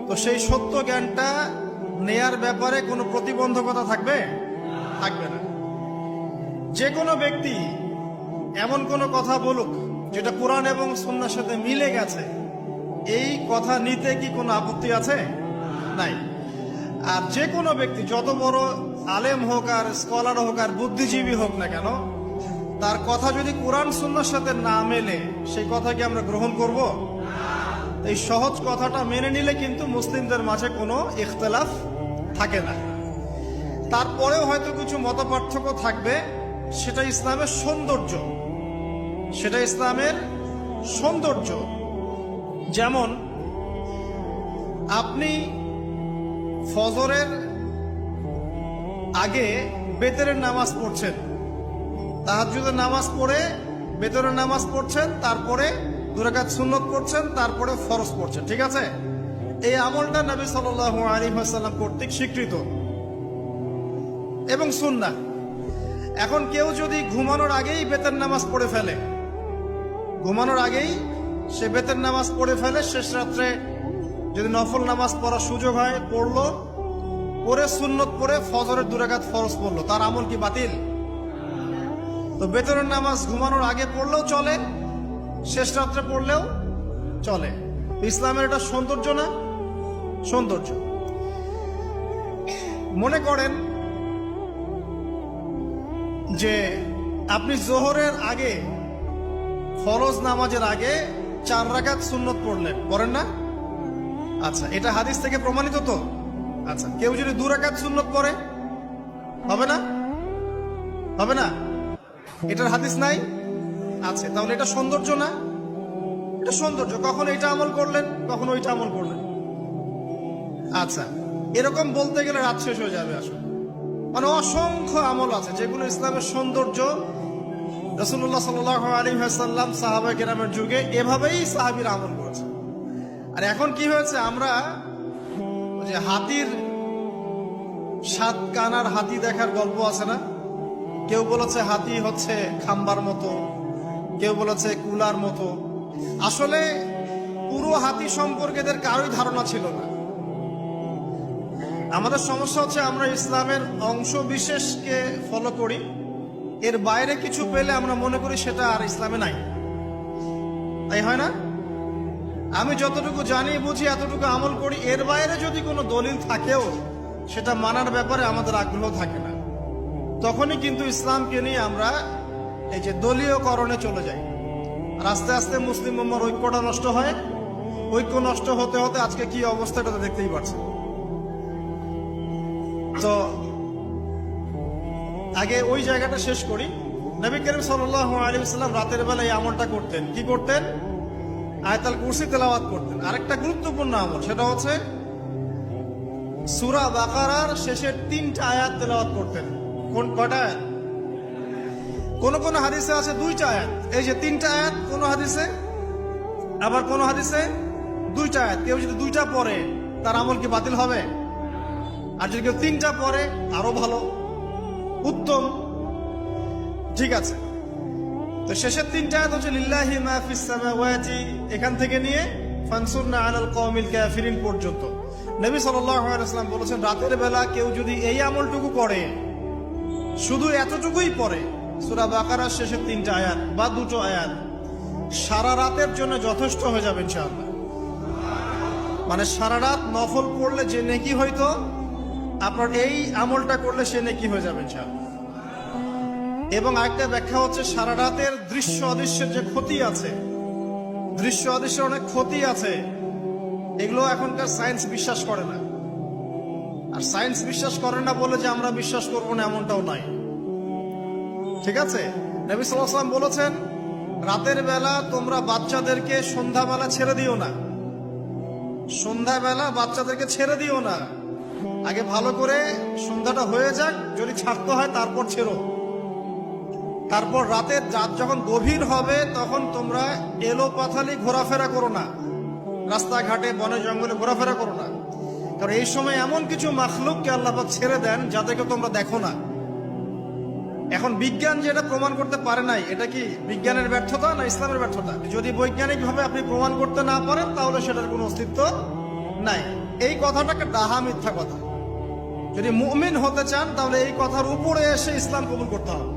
S2: তো সেই সত্য জ্ঞানটা নেয়ার ব্যাপারে কোনো প্রতিবন্ধকতা থাকবে? থাকবে না। যে কোনো ব্যক্তি এমন কোনো কথা বলুক যেটা কোরআন এবং সুন্নাহর সাথে মিলে গেছে, এই কথা নিতে কি কোনো আপত্তি আছে? নাই। আর যে কোনো ব্যক্তি যত বড় আলেম হোক আর স্কলার হোক আর বুদ্ধিজীবী হোক না কেন, তার কথা যদি কোরআন সুন্নাহর সাথে না মেলে সেই কথা কি আমরা গ্রহণ করব? এই সহজ কথাটা মেনে নিলে কিন্তু মুসলিমদের মাঝে কোনো ইখতিলাফ থাকে না। তারপরেও হয়তো কিছু মতপার্থক্য থাকবে, সেটা ইসলামের সৌন্দর্য, সেটা ইসলামের সৌন্দর্য। যেমন আপনি ফজরের আগে বেতরের নামাজ পড়ছেন, তাহাজ্জুদের নামাজ পড়ে বেতরের নামাজ পড়ছেন, তারপরে 2 রাকাত সুন্নত পড়ছেন, তারপরে ফরজ পড়ছেন, ঠিক আছে? এই আমলটা নবী সাল্লাল্লাহু আলাইহি ওয়াসাল্লাম কর্তৃক স্বীকৃত এবং সুন্নাহ। এখন কেউ যদি ঘুমানোর আগেই বেতের নামাজ পড়ে ফেলে, ঘুমানোর আগেই সে বেতের নামাজ পড়ে ফেলে, শেষ রাত্রে যদি নফল নামাজ পড়ার সুযোগ হয় পড়লো, পরে সুন্নত পড়ে ফজরের 2 রাকাত ফরজ পড়লো, তার আমল কি বাতিল? তো বেতরের নামাজ ঘুমানোর আগে পড়লেও চলে, শেষ রাত্রে পড়লেও চলে। ইসলামের এটা সৌন্দর্য না? সৌন্দর্য। মনে করেন যে আপনি জোহরের আগে, ফরজ নামাজের আগে 4 রাকাত সুন্নত পড়লেন, পড়েন না? আচ্ছা, এটা হাদিস থেকে প্রমাণিত তো? আচ্ছা, কেউ যদি 2 রাকাত সুন্নত পড়ে, হবে না? হবে না? এটার হাদিস নাই আছে, তাহলে এটা সৌন্দর্য না? এটা সৌন্দর্য। কখন এটা আমল করলেন, কখন ওইটা আমল করলেন। আচ্ছা, এরকম বলতে গেলে রাত শেষ হয়ে যাবে আসলে। মানে অসংখ্য আমল আছে যেগুলো ইসলামের সৌন্দর্য। রাসূলুল্লাহ সাল্লাল্লাহু আলাইহি ওয়াসাল্লাম সাহাবা কেরামের যুগে এভাবেই সাহাবীরা আমল করেছে। আর এখন কি হয়েছে, আমরা ওই যে হাতির 7 কানার হাতি দেখার গল্প আছে না? কেউ বলেছে হাতি হচ্ছে খাম্বার মতো, কেউ বলেছে কুলার মতো। আসলে পুরো হাতি সম্পর্কে এদের কারোই ধারণা ছিল না। আমাদের সমস্যা হচ্ছে আমরা ইসলামের অংশ বিশেষকে ফলো করি, এর বাইরে কিছু পেলে আমরা মনে করি সেটা আর ইসলামে নাই। তাই হয় না? আমি যতটুকু জানি বুঝি এতটুকু আমল করি, এর বাইরে যদি কোনো দলিল থাকেও সেটা মানার ব্যাপারে আমাদের আগ্রহ থাকে না। তখনই কিন্তু ইসলামকে নিয়ে আমরা এই যে দলীয়করণে চলে যাই। আর আস্তে আস্তে মুসলিম উম্মার ঐক্যটা নষ্ট হয়। ঐক্য নষ্ট হতে হতে আজকে কি অবস্থাটা দেখতেই পাচ্ছেন। তো আগে ওই জায়গাটা শেষ করি। নবী করিম সাল্লাল্লাহু আলাইহি ওয়াসাল্লাম রাতের বেলা এই আমলটা করতেন। কি করতেন? আয়াতুল কুরসি তেলাওয়াত করতেন। আরেকটা গুরুত্বপূর্ণ আমল, সেটা হচ্ছে সূরা বাকারার শেষের 3টা আয়াত তেলাওয়াত করতেন। কয়টা আয়াত? কোন কোন হাদিসে আছে 2টা আয়াত। এই যে 3টা আয়াত কোন হাদিসে, আবার কোন হাদিসে 2টা আয়াত। কেউ যদি 2টা পড়ে তার আমল কি বাতিল হবে? আর যদি কেউ 3টা পড়ে আরো ভালো, উত্তম। ঠিক আছে, তো শেষের 3টা আয়াত হচ্ছে লিল্লাহি মা ফিস সামাওয়াতি, এখান থেকে নিয়ে ফানসুরনা আলাল কওমিল কাফিরিন পর্যন্ত। নবী সাল্লাল্লাহু আলাইহি ওয়াসাল্লাম বলেছেন রাতের বেলা কেউ যদি এই আমলটুকু করে, শুধু এতটুকুই পড়ে, সূরা বাকারার শেষের 3টা আয়াত বা 2টো আয়াত, সারা রাতের জন্য যথেষ্ট হয়ে যাবে ইনশাআল্লাহ। মানে সারা রাত নফল পড়লে যে নেকি হইতো, আপনার এই আমলটা করলে সে নেকি হয়ে যাবে ইনশাআল্লাহ। এবং আরেকটা ব্যাখ্যা হচ্ছে সারা রাতের দৃশ্য অদৃশ্যের যে ক্ষতি আছে, দৃশ্য অদৃশ্যের অনেক ক্ষতি আছে, এগুলো এখনকার সায়েন্স বিশ্বাস করে না। আর সায়েন্স বিশ্বাস করে না বলে যে আমরা বিশ্বাস করবো না এমনটাও নাই। ঠিক আছে, নবী সাল্লাল্লাহু আলাইহি ওয়াসাল্লাম বলেছেন রাতের বেলা তোমরা বাচ্চাদেরকে সন্ধ্যাবেলা ছেড়ে দিও না। সন্ধ্যাবেলা বাচ্চাদেরকে ছেড়ে দিও না, আগে ভালো করে সন্ধ্যাটা হয়ে যাক, যদি ছাড়তে হয় তারপর ছেড়ো। তারপর রাতের রাত যখন গভীর হবে তখন তোমরা এলো পাথালি ঘোরাফেরা করো না, রাস্তাঘাটে বনে জঙ্গলে ঘোরাফেরা করো না। কারণ এই সময় এমন কিছু মাখলুককে আল্লাহ পাক ছেড়ে দেন যাদেরকে তোমরা দেখো না। এখন বিজ্ঞান যেটা প্রমাণ করতে পারে নাই, এটা কি বিজ্ঞানের ব্যর্থতা না ইসলামের ব্যর্থতা? যদি বৈজ্ঞানিক ভাবে আপনি প্রমাণ করতে না পারেন তাহলে সেটার কোনো অস্তিত্ব নাই। এই কথাটাকে ডাহা মিথ্যা কথা। যদি মুমিন হতে চান তাহলে এই কথার উপরে এসে ইসলাম কবুল করতে হবে।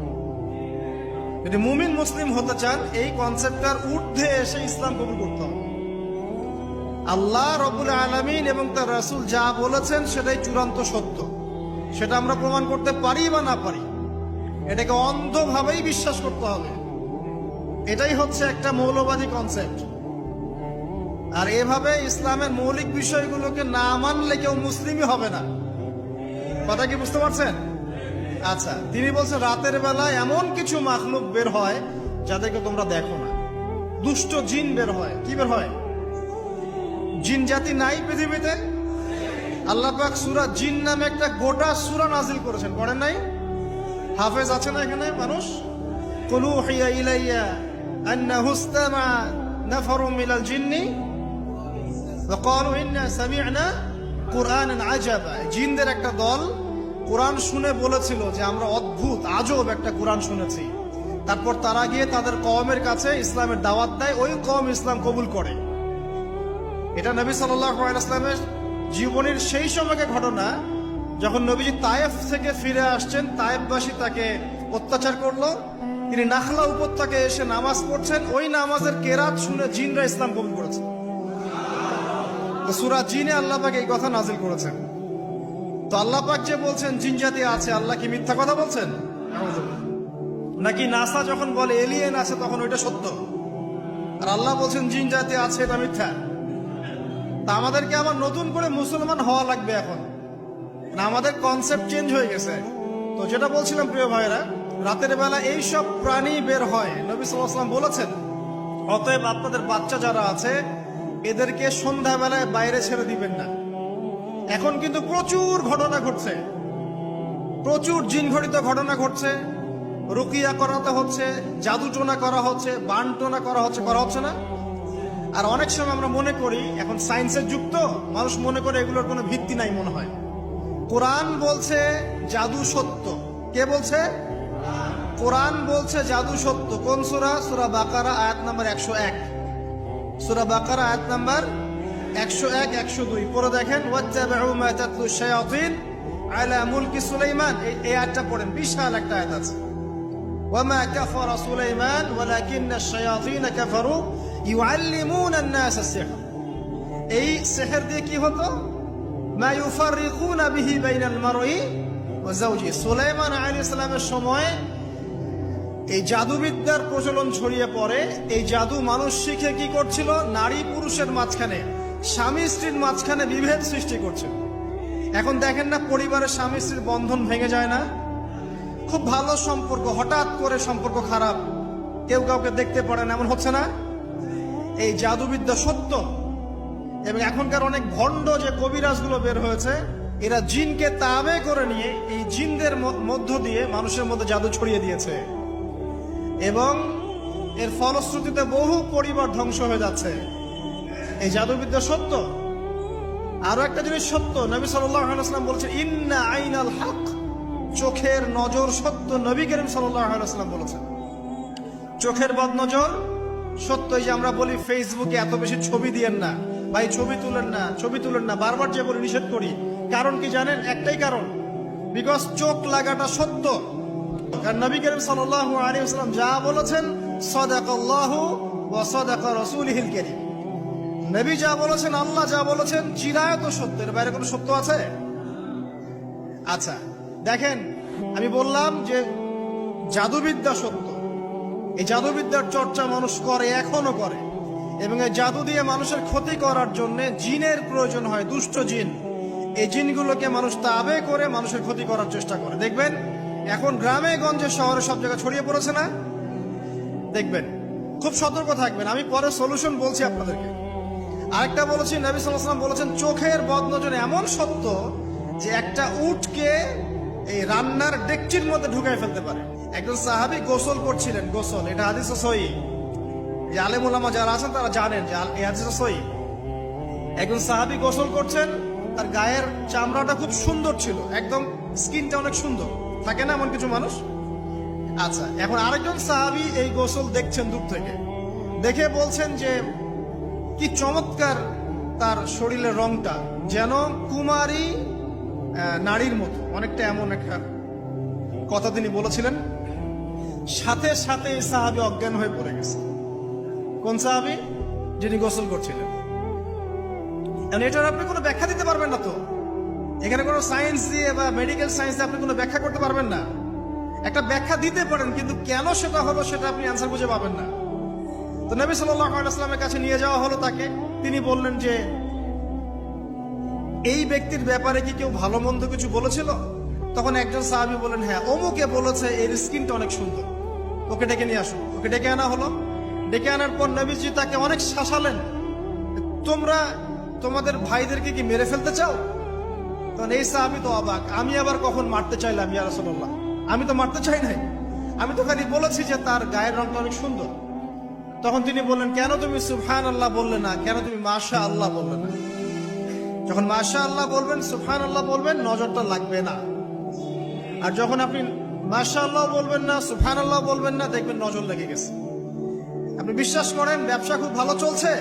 S2: যদি মুমিন মুসলিম হতে চান এই কনসেপ্টটার ঊর্ধ্বে এসে ইসলাম কবুল করতে হবে। আল্লাহ রব্বুল আলামিন এবং তার রাসূল যা বলেছেন সেটাই চূড়ান্ত সত্য, সেটা আমরা প্রমাণ করতে পারি বা না পারি, এটাকে অন্ধভাবেই বিশ্বাস করতে হবে। এটাই হচ্ছে একটা মৌলবাদী কনসেপ্ট। আর এভাবে ইসলামের মৌলিক বিষয়গুলোকে না মানলে কেউ মুসলিমই হবে না। কথা কি বুঝতে পারছেন? আচ্ছা, তিনি বলছেন রাতের বেলা এমন কিছু মাখলুক বের হয় যাদেরকে তোমরা দেখো না। দুষ্ট জিন বের হয়। কি বের হয়? জিন জাতি নাই পৃথিবীতে? আল্লাহ পাক সূরা জিন নামে একটা গোটা সূরা নাজিল করেছেন, করেন নাই? হাফেজ আছে না এখানে মানুষ? কুল উহিয়া ইলাইয়া আন্নাহু ইসতামা নাফারুম মিনাল জিন্নি ফাকালু ইন্না সামি'না কুরআনান আজাবা। জিনদের একটা দল কোরআন শুনে বলেছিল যে আমরা অদ্ভুত আজব একটা কোরআন শুনেছি। তারপর তারা গিয়ে তাদের কওমের কাছে ইসলামের দাওয়াত দেয়, ওই কওম ইসলাম কবুল করে। এটা নবী সাল্লাল্লাহু আলাইহি ওয়াসাল্লামের জীবনের সেই সময়কে ঘটনা যখন নবীজি তায়েফ থেকে ফিরে আসছেন। তায়েফবাসী তাকে অত্যাচার করলো, তিনি নাখলা উপত্যকায় এসে নামাজ পড়ছেন, ওই নামাজের কেরাত শুনে জিনরা ইসলাম কবুল করেছে। তো সূরা জিনে আল্লাহ পাক এই কথা নাজিল করেছেন। তো আল্লাহ পাক যে বলছেন জিন জাতি আছে, আল্লাহ কি মিথ্যা কথা বলছেন? নাকি নাসা যখন বলে এলিয়েন আছে তখন ওইটা সত্য, আর আল্লাহ বলছেন জিন জাতি আছে এটা মিথ্যা? তা আমাদেরকে আবার নতুন করে মুসলমান হওয়া লাগবে এখন না? আমাদের কনসেপ্ট চেঞ্জ হয়ে গেছে। তো তো যেটা বলছিলাম প্রিয় ভাইরা, রাতের বেলা এই সব প্রাণী বের হয়, নবী সাল্লাল্লাহু আলাইহি ওয়াসাল্লাম বলেছেন, অতএব আপনাদের বাচ্চা যারা আছে এদেরকে সন্ধ্যাবেলায় বাইরে ছেড়ে দিবেন না। এখন কিন্তু প্রচুর ঘটনা ঘটছে, প্রচুর জিনঘটিত ঘটনা ঘটছে, রুকিয়া করাতে হচ্ছে, জাদু টোনা করা হচ্ছে, বান টোনা করা হচ্ছে না? আর অনেক সময় আমরা মনে করি, এখন সায়েন্সের যুগ তো, মানুষ মনে করে এগুলোর কোনো ভিত্তি নাই মনে হয়। কোরআন বলছে জাদু সত্য। কে বলছে? কোরআন বলছে জাদু সত্য। কোন সূরা? সূরা বাকারা আয়াত নাম্বার 101। সূরা বাকারা আয়াত নাম্বার 101, 102 পড়ে দেখেন। ওয়াত্তাবিউ মা তাতলু শায়াতিন আলা মুলকি সুলাইমান, এই আয়াতটা পড়েন, বিশাল একটা আয়াত আছে। ওয়ামা কাফারা সুলাইমান ওয়ালাকিন্না শায়াতিন কাফারু ইউআল্লিমুনা আন-নাস আস-সিহর। এই সিহর দিয়ে কি হতো? মা ইউফাররিকুনা বিহি বাইনাল মারই ওয়া যাওজি। সুলাইমান আলাইহিস সালামের সময় এই জাদুবিদ্যার প্রচলন ছড়িয়ে পড়ে। এই জাদু মানুষ শিখে কি করছিল? নারী পুরুষের মাঝখানে, স্বামী স্ত্রীর মাঝখানে বিভেদ সৃষ্টি করছিল। এখন দেখেন না, পরিবারের স্বামী স্ত্রীর বন্ধন ভেঙে যায় না? খুব ভালো সম্পর্ক, হঠাৎ করে সম্পর্ক খারাপ, কেউ কাউকে দেখতে পারে না, এমন হচ্ছে না? এই জাদুবিদ্যা সত্য। এবং এখনকার অনেক ভণ্ড যে কবিরাজগুলো বের হয়েছে, এরা জিনকে তাবে করে নিয়ে এই জিনদের মধ্য দিয়ে মানুষের মধ্যে জাদু ছড়িয়ে দিয়েছে, এবং এর ফলশ্রুতিতে বহু পরিবার ধ্বংস হয়ে যাচ্ছে। এই জাদুবিদ্যা সত্য। আরো একটা জিনিস সত্য, নবী সাল্লাল্লাহু আলাইহি ওয়াসাল্লাম বলেছেন, ইন্না আইনাল হক, চোখের নজর সত্য। নবী করিম সাল্লাল্লাহু আলাইহি ওয়াসাল্লাম বলেছেন চোখের বদনজর সত্য। এই যে আমরা বলি ফেসবুকে এত বেশি ছবি দিয়েন না ভাই, ছবি তুলেন না, বারবার যে বলে নিষেধ করি, কারণ কি জানেন? একটাই কারণ, বিকজ চোখ লাগাটা সত্য। কারণ নবী করিম সাল্লাল্লাহু আলাইহি ওয়াসাল্লাম যা বলেছেন, সাদাকাল্লাহু ওয়া সাদাকা রাসূলুহুল কারীম। নবী যা বলেছেন, আল্লাহ যা বলেছেন, চিরায়ত সত্য, এর বাইরে কোনো সত্য আছে? আচ্ছা দেখেন, আমি বললাম যে জাদুবিদ্যা সত্য। এই জাদুবিদ্যার চর্চা মানুষ করে, এখনো করে, এবং এই জাদু দিয়ে মানুষের ক্ষতি করার জন্য জিনের প্রয়োজন হয়, দুষ্ট জিন। এই জিনগুলোকে মানুষ তাবে করে মানুষের ক্ষতি করার চেষ্টা করে। দেখবেন এখন গ্রামে গঞ্জে শহরে সব জায়গায় ছড়িয়ে পড়েছে না? দেখবেন, খুব সতর্ক থাকবেন। আমি পরে সলিউশন বলছি আপনাদেরকে। আরেকটা বলেছি, নবী সাল্লাল্লাহু আলাইহি ওয়াসাল্লাম বলেছেন চোখের বদনজর এমন সত্য যে একটা উটকে এই রান্নার ডেকচির মধ্যে ঢুকাই ফেলতে পারে। একজন সাহাবী গোসল করছিলেন, গোসল, এটা হাদিসে সহিহ, যে আলেম ওলামা যারা আছেন তারা জানেন যে এই হাদিসে সহিহ। একজন সাহাবী গোসল করছেন, তার গায়ের চামড়াটা খুব সুন্দর ছিল, একদম স্কিনটা অনেক সুন্দর, থাকে না এমন কিছু মানুষ? আচ্ছা, এখন আরেকজন সাহাবী এই গোসল দেখছেন দূর থেকে, দেখে বলছেন যে কি চমৎকার তার শরীরের রংটা, যেন কুমারী নারীর মতো, অনেকটা এমন একটা কথা তিনি বলেছিলেন। সাথে সাথে এই সাহাবী অজ্ঞান হয়ে পড়ে গেছে। কোন সাহাবী? যিনি গোসল করছিলেন। এটার আপনি কোনো ব্যাখ্যা দিতে পারবেন না তো, এখানে কোনো সায়েন্স দিয়ে বা মেডিকেল সায়েন্স দিয়ে আপনি কোনো ব্যাখ্যা করতে পারবেন না। একটা ব্যাখ্যা দিতে পারেন, কিন্তু কেন সেটা হলো সেটা আপনি অ্যান্সার খুঁজে পাবেন না। তো নবী সাল্লাল্লাহু আলাইহি ওয়াসাল্লামের কাছে নিয়ে যাওয়া হলো তাকে। তিনি বললেন যে এই ব্যক্তির ব্যাপারে কি কেউ ভালো মন্দ কিছু বলেছিল? তখন একজন সাহাবী বলেন, হ্যাঁ, অমুকে বলেছে এর স্কিনটা অনেক সুন্দর, ওকে ডেকে নিয়ে আসুন। ওকে ডেকে আনা হলো। ডেকে আনার পর নবীজি তাকে অনেক শাসালেন, তোমরা তোমাদের ভাইদেরকে কি মেরে ফেলতে চাও? তখন এই সাহাবী তো অবাক, আমি আবার কখন মারতে চাইলাম ইয়া রাসূলুল্লাহ? আমি তো মারতে চাই নাই, আমি তো খালি বলেছি যে তার গায়ের রংটা অনেক সুন্দর। তখন তিনি বললেন, কেন তুমি সুবহানাল্লাহ বললে না, কেন তুমি মাশাআল্লাহ বললে না? যখন মাশাআল্লাহ বলবেন, সুবহানাল্লাহ বলবেন, নজরটা লাগবে না। আর যখন আপনি মাশাআল্লাহ বলবেন না, সুবহানাল্লাহ বলবেন না, দেখবেন নজর লেগে গেছে। আপনি বিশ্বাস করেন ব্যবসা খুব ভালো চলছে,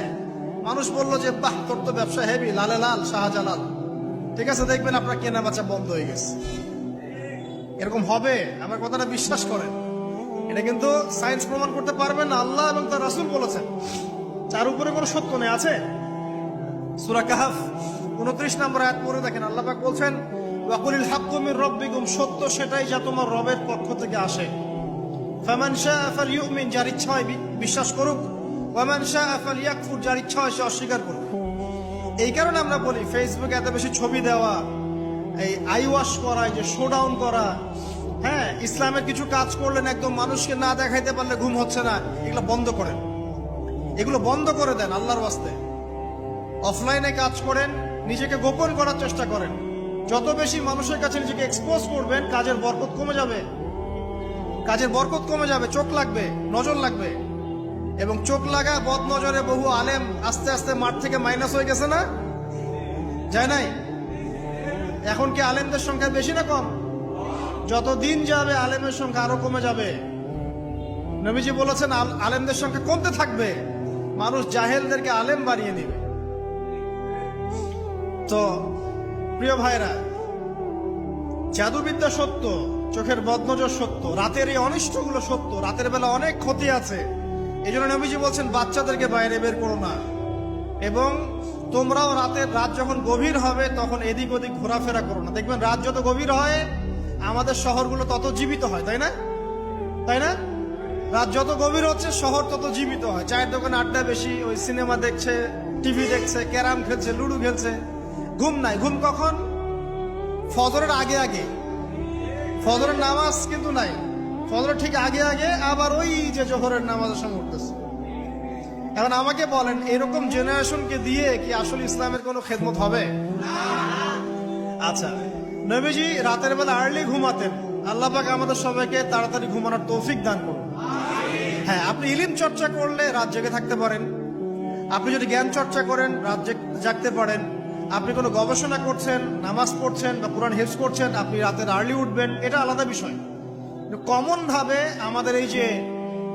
S2: মানুষ বললো যে বাহ, তোর তো ব্যবসা হেভি, লালে লাল শাহজালাল, ঠিক আছে, দেখবেন আপনার কেনা বেচা বন্ধ হয়ে গেছে। এরকম হবে, আমার কথাটা বিশ্বাস করেন। এটা কিন্তু সায়েন্স প্রমাণ করতে পারবেন না, আল্লাহ এবং তার রাসূল বলেছেন, তার উপরে কোনো সত্য নেই। আছে সূরা কাহফ 29 নম্বর আয়াত পড়ে দেখেন, আল্লাহ পাক বলছেন, ওয়াকুলিল হাক্কু মির রাব্বিকুম, সত্য সেটাই যা তোমার রবের পক্ষ থেকে আসে। ফামান শাআ ফালইউমিন, যার ইচ্ছা হয় বিশ্বাস করুক, ওয়ামান শাআ ফালইয়াকফুর, যার ইচ্ছা হয় সে অস্বীকার করুক। এই কারণে আমরা বলি ফেসবুকে এত বেশি ছবি দেওয়া, এই আই ওয়াশ করা, এই যে শো ডাউন করা, হ্যাঁ, ইসলামের কিছু কাজ করলেন, একদম মানুষকে না দেখাইতে পারলে ঘুম হচ্ছে না, এগুলো বন্ধ করেন, এগুলো বন্ধ করে দেন আল্লাহর ওয়াস্তে। অফলাইনে কাজ করেন, নিজেকে গোপন করার চেষ্টা করেন। যত বেশি মানুষের কাছে নিজেকে এক্সপোজ করবেন, কাজের বরকত কমে যাবে, কাজের বরকত কমে যাবে, চোখ লাগবে, নজর লাগবে। এবং চোখ লাগা বদ নজরে বহু আলেম আস্তে আস্তে মাঠ থেকে মাইনাস হয়ে গেছে না, যায় নাই? এখন কি আলেমদের সংখ্যা বেশি না কম? যত দিন যাবে আলেমের সংখ্যা আরো কমে যাবে। নবীজি বলেছেন আলেমদের সংখ্যা কমতে থাকবে, মানুষ জাহেলদেরকে আলেম বানিয়ে নেবে। তো প্রিয় ভাইরা, জাদুবিদ্যা সত্য, চোখের বদনজর সত্য, রাতের এই অনিষ্টগুলো সত্য, রাতের বেলা অনেক ক্ষতি আছে। এই জন্য নবীজি বলছেন বাচ্চাদেরকে বাইরে বের করো না, এবং তোমরাও রাত যখন গভীর হবে তখন এদিক ওদিক ঘোরাফেরা করো না। দেখবেন রাত যত গভীর হয় আমাদের শহরগুলো তত জীবিত হয়, তাই না? তাই না? রাত যত গভীর হচ্ছে শহর তত জীবিত হয়। চায়ের দোকানে আড্ডা বেশি, ওই সিনেমা দেখছে, টিভি দেখছে, ক্যারাম খেলছে, লুডো খেলছে। ঘুম নাই। ঘুম কখন? ফজরের আগে আগে। ফজরের নামাজ কিন্তু নাই, ফজরের ঠিক আগে আগে আবার ওই যে জোহরের নামাজের সময় উঠতেছে। এখন আমাকে বলেন, এরকম জেনারেশনকে দিয়ে কি আসলে ইসলামের কোনো খেদমত হবে? আচ্ছা, নবীজি রাতের বেলা আর্লি ঘুমাতেন। আল্লাহ পাক আমাদের সবাইকে তাড়াতাড়ি ঘুমানোর তৌফিক দান করুন। হ্যাঁ, আপনি ইলম চর্চা করলে রাত জেগে থাকতে পারেন। আপনি যদি জ্ঞান চর্চা করেন রাত জাগতে পারেন। আপনি কোনো গবেষণা করছেন, নামাজ পড়ছেন বা কোরআন হিফজ করছেন, আপনি রাতের আর্লি উঠবেন, এটা আলাদা বিষয়। কমন ভাবে আমাদের এই যে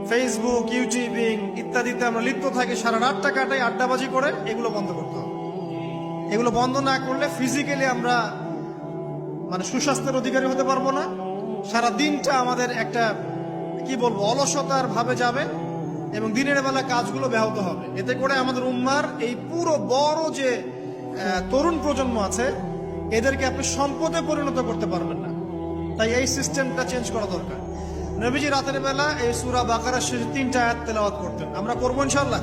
S2: ফেসবুক, ইউটিউবিং ইত্যাদিতে আমরা লিপ্ত থাকি, সারা রাতটা কাটাই আড্ডাবাজি করে, এগুলো বন্ধ করতে হবে। এগুলো বন্ধ না করলে ফিজিক্যালি আমরা সুস্বাস্থ্যের অধিকারী হতে পারবো না। সারা দিনটা আমাদের একটা কি বলবো অলসতার ভাবে যাবে, এবং দিনের বেলা কাজগুলো ব্যাহত হবে। এতে করে আমাদের উম্মার এই পুরো বড় যে তরুণ প্রজন্ম আছে, এদেরকে আপনি সম্পদে পরিণত করতে পারবেন না। তাই এই সিস্টেমটা চেঞ্জ করা দরকার। নবীজি রাতের বেলা এই সূরা বাকারার শেষ 3টা আয়াত তেলাওয়াত করতেন। আমরা করবো ইনশাআল্লাহ।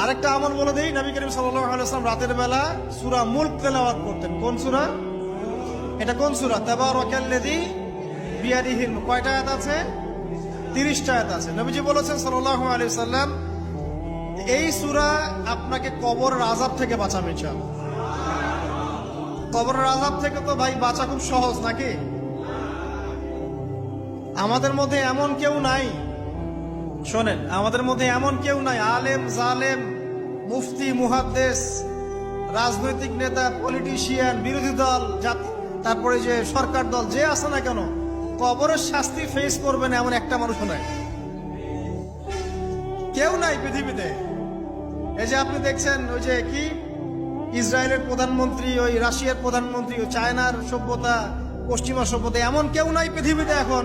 S2: আরেকটা আমল বলে দেই, নবী করিম সাল্লাল্লাহু আলাইহি ওয়াসাল্লাম রাতের বেলা সূরা মুলক তেলাওয়াত করতেন। কোন সূরা এটা? কোন সূরা? তাবারাকাল্লাযী বিয়াদিহিল মুলক। কয়টা আয়াত আছে? 30টা আয়াত আছে। নবীজি বলেছেন সাল্লাল্লাহু আলাইহি ওয়াসাল্লাম, এই সূরা আপনাকে কবরের আযাব থেকে বাঁচাবে ইনশাআল্লাহ। কবরের আযাব থেকে তো ভাই বাঁচা খুব সহজ নাকি? আমাদের মধ্যে এমন কেউ নাই, শোনেন, আমাদের মধ্যে এমন কেউ নাই, আলেম জালেম, মুফতি মুহাদ্দিস, রাজনৈতিক নেতা, পলিটিশিয়ান, বিরোধী দল, তারপরে যে সরকার দল, যে আছে না কেন, কবরের শাস্তি ফেস করবেন এমন একটা মানুষও নাই, কেউ নাই পৃথিবীতে। এই যে আপনি দেখছেন ওই যে কি ইসরায়েলের প্রধানমন্ত্রী, ওই রাশিয়ার প্রধানমন্ত্রী, ওই চায়নার সভ্যতা, পশ্চিমা সভ্যতা, এমন কেউ নাই পৃথিবীতে এখন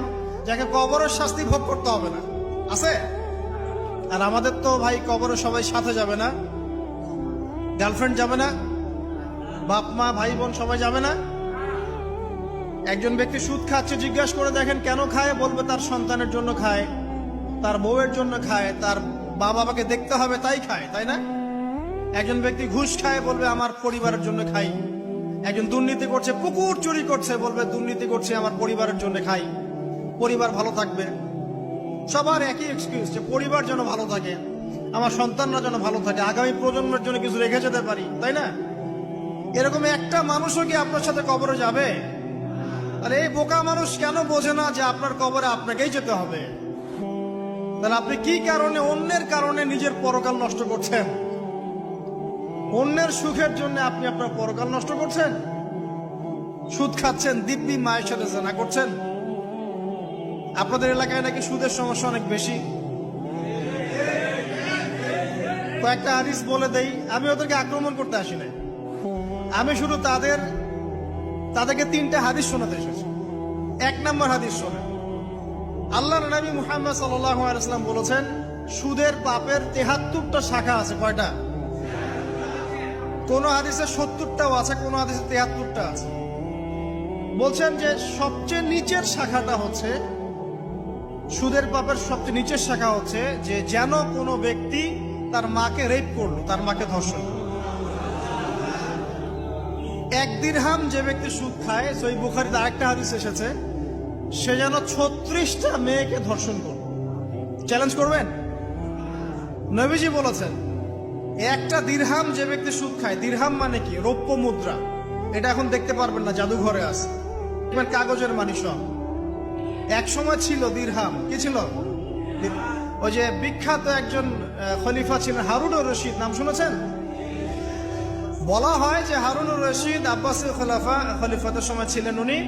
S2: যাকে কবরের শাস্তি ভোগ করতে হবে না। আছে? আর আমাদের তো ভাই কবরে সবাই সাথে যাবে না, গার্লফ্রেন্ড যাবে না, বাপ মা ভাই বোন সবাই যাবে না। একজন ব্যক্তি সুদ খাচ্ছে, জিজ্ঞাসা করে দেখেন কেন খায়, বলবে তার সন্তানের জন্য খায়, তার বউয়ের জন্য খায়, তার বাবাকে দেখতে হবে তাই খায়, তাই না? একজন ব্যক্তি ঘুষ খায়, বলবে আমার পরিবারের জন্য খাই। একজন দুর্নীতি করছে, পুকুর চুরি করছে, বলবে দুর্নীতি করছে আমার পরিবারের জন্য খাই, পরিবার ভালো থাকবে। সবার একই এক্সকিউজ, যে পরিবার যেন ভালো থাকে, আমার সন্তানরা যেন ভালো থাকে, আগামী প্রজন্মের জন্য কিছু রেখে যেতে পারি, তাই না? এরকম একটা মানুষও কি আপনার সাথে কবরে যাবে? আর এই বোকা মানুষ কেন বোঝে না যে আপনার কবরে আপনাকেই যেতে হবে? তাহলে আপনি কি কারণে, অন্যের কারণে নিজের পরকাল নষ্ট করছেন? অন্যের সুখের জন্য আপনি আপনার পরকাল নষ্ট করছেন। সুদ খাচ্ছেন, দিব্যি মায়ের সাথে জানা করছেন। আপনাদের এলাকায় নাকি সুদের সমস্যা অনেক বেশি। কয়েকটা হাদিস বলে দেই, আমি ওদেরকে আক্রমণ করতে আসি না, আমি শুধু তাদেরকে 3টা হাদিস শোনাতে এসেছি। 1 নম্বর হাদিস শোনেন, আল্লাহর নবী মুহাম্মদ সাল্লাল্লাহু আলাইহি ওয়াসাল্লাম বলেছেন, সুদের পাপের 73টা শাখা আছে। কয়টা? কোন হাদিসে 70টাও আছে, কোন হাদিসে 73টা আছে। বলছেন যে সবচেয়ে নিচের শাখাটা হচ্ছে, সুদের পাপের সবচেয়ে নিচের শাখা হচ্ছে যে যেন কোনো ব্যক্তি তার মাকে রেপ করলো, তার মাকে ধর্ষণ। এক দিরহাম যে ব্যক্তি সুদ খায়, সহিহ বুখারীতে আরেকটা হাদিস এসেছে, সে যেন 36টা মেয়েকে ধর্ষণ করবে। চ্যালেঞ্জ করবেন? নবীজি বলেছেন একটা দিরহাম যে ব্যক্তি সুদ খায়, দিরহাম মানে কি? রৌপ্য মুদ্রা। এটা এখন দেখতে পারবেন না, জাদুঘরে আছে, কাগজের মানি সব। এক সময় ছিল দিরহাম, কি ছিল? ওই যে বিখ্যাত একজন খলিফা ছিলেন হারুনুর রশিদ, নাম শুনেছেন? বলা হয় যে হারুনুর রশিদ আব্বাসী খলিফাতের সময় ছিলেন উনি।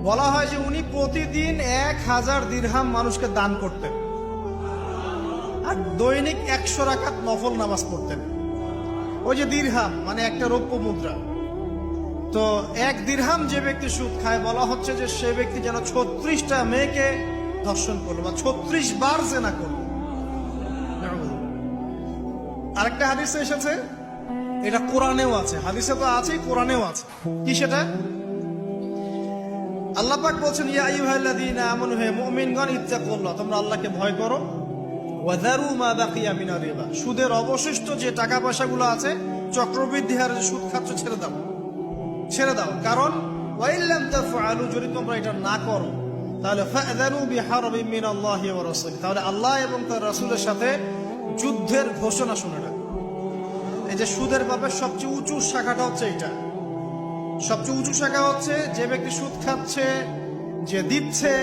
S2: বলা হয় যে উনি প্রতিদিন 1000 দিরহাম মানুষকে দান করতেন আর দৈনিক 100 রাকাত নফল নামাজ পড়তেন। ওই যে দিরহাম মানে একটা রৌপ্য মুদ্রা। তো এক দিরহাম যে ব্যক্তি সুদ খায়, বলা হচ্ছে যে সে ব্যক্তি যেন 36টা মেয়েকে ধর্ষণ করলো বা 36 বার জেনা করলো। আরেকটা হাদিসে এসেছে, এটা কোরআনেও আছে, হাদিসে তো আছে, কোরআনেও আছে। কি সেটা? আল্লাহ পাক বলছেন, ইয়া আইয়ুহাল্লাযীনা আমানু, হে মুমিনগণ, ইত্তাকুল্লাহ, তোমরা আল্লাহকে ভয় করো, ওয়া যারু মা বাকিয়া মিনার রিবা, সুদের অবশিষ্ট যে টাকা পয়সাগুলো আছে, চক্রবৃদ্ধি হারে যে সুদ খাচ্ছ, ছেড়ে দাও, ছেড়ে দাও। কারণ ওয়া ইল্লাম তাফআলু, যদি তোমরা এটা না করো, তাহলে ফাযানু বিহারবিন মিনাল্লাহি ওয়া রাসূলিহি, তাহলে আল্লাহ এবং তার রাসূলের সাথে যুদ্ধের ঘোষণা শুনে রাখো। এই যে সুদের পাপে সবচেয়ে উঁচু শাখাটা হচ্ছে এটা। সবচেয়ে উঁচু শাখা হচ্ছে যে ব্যক্তি সুদ খাচ্ছে, যে দিচ্ছে,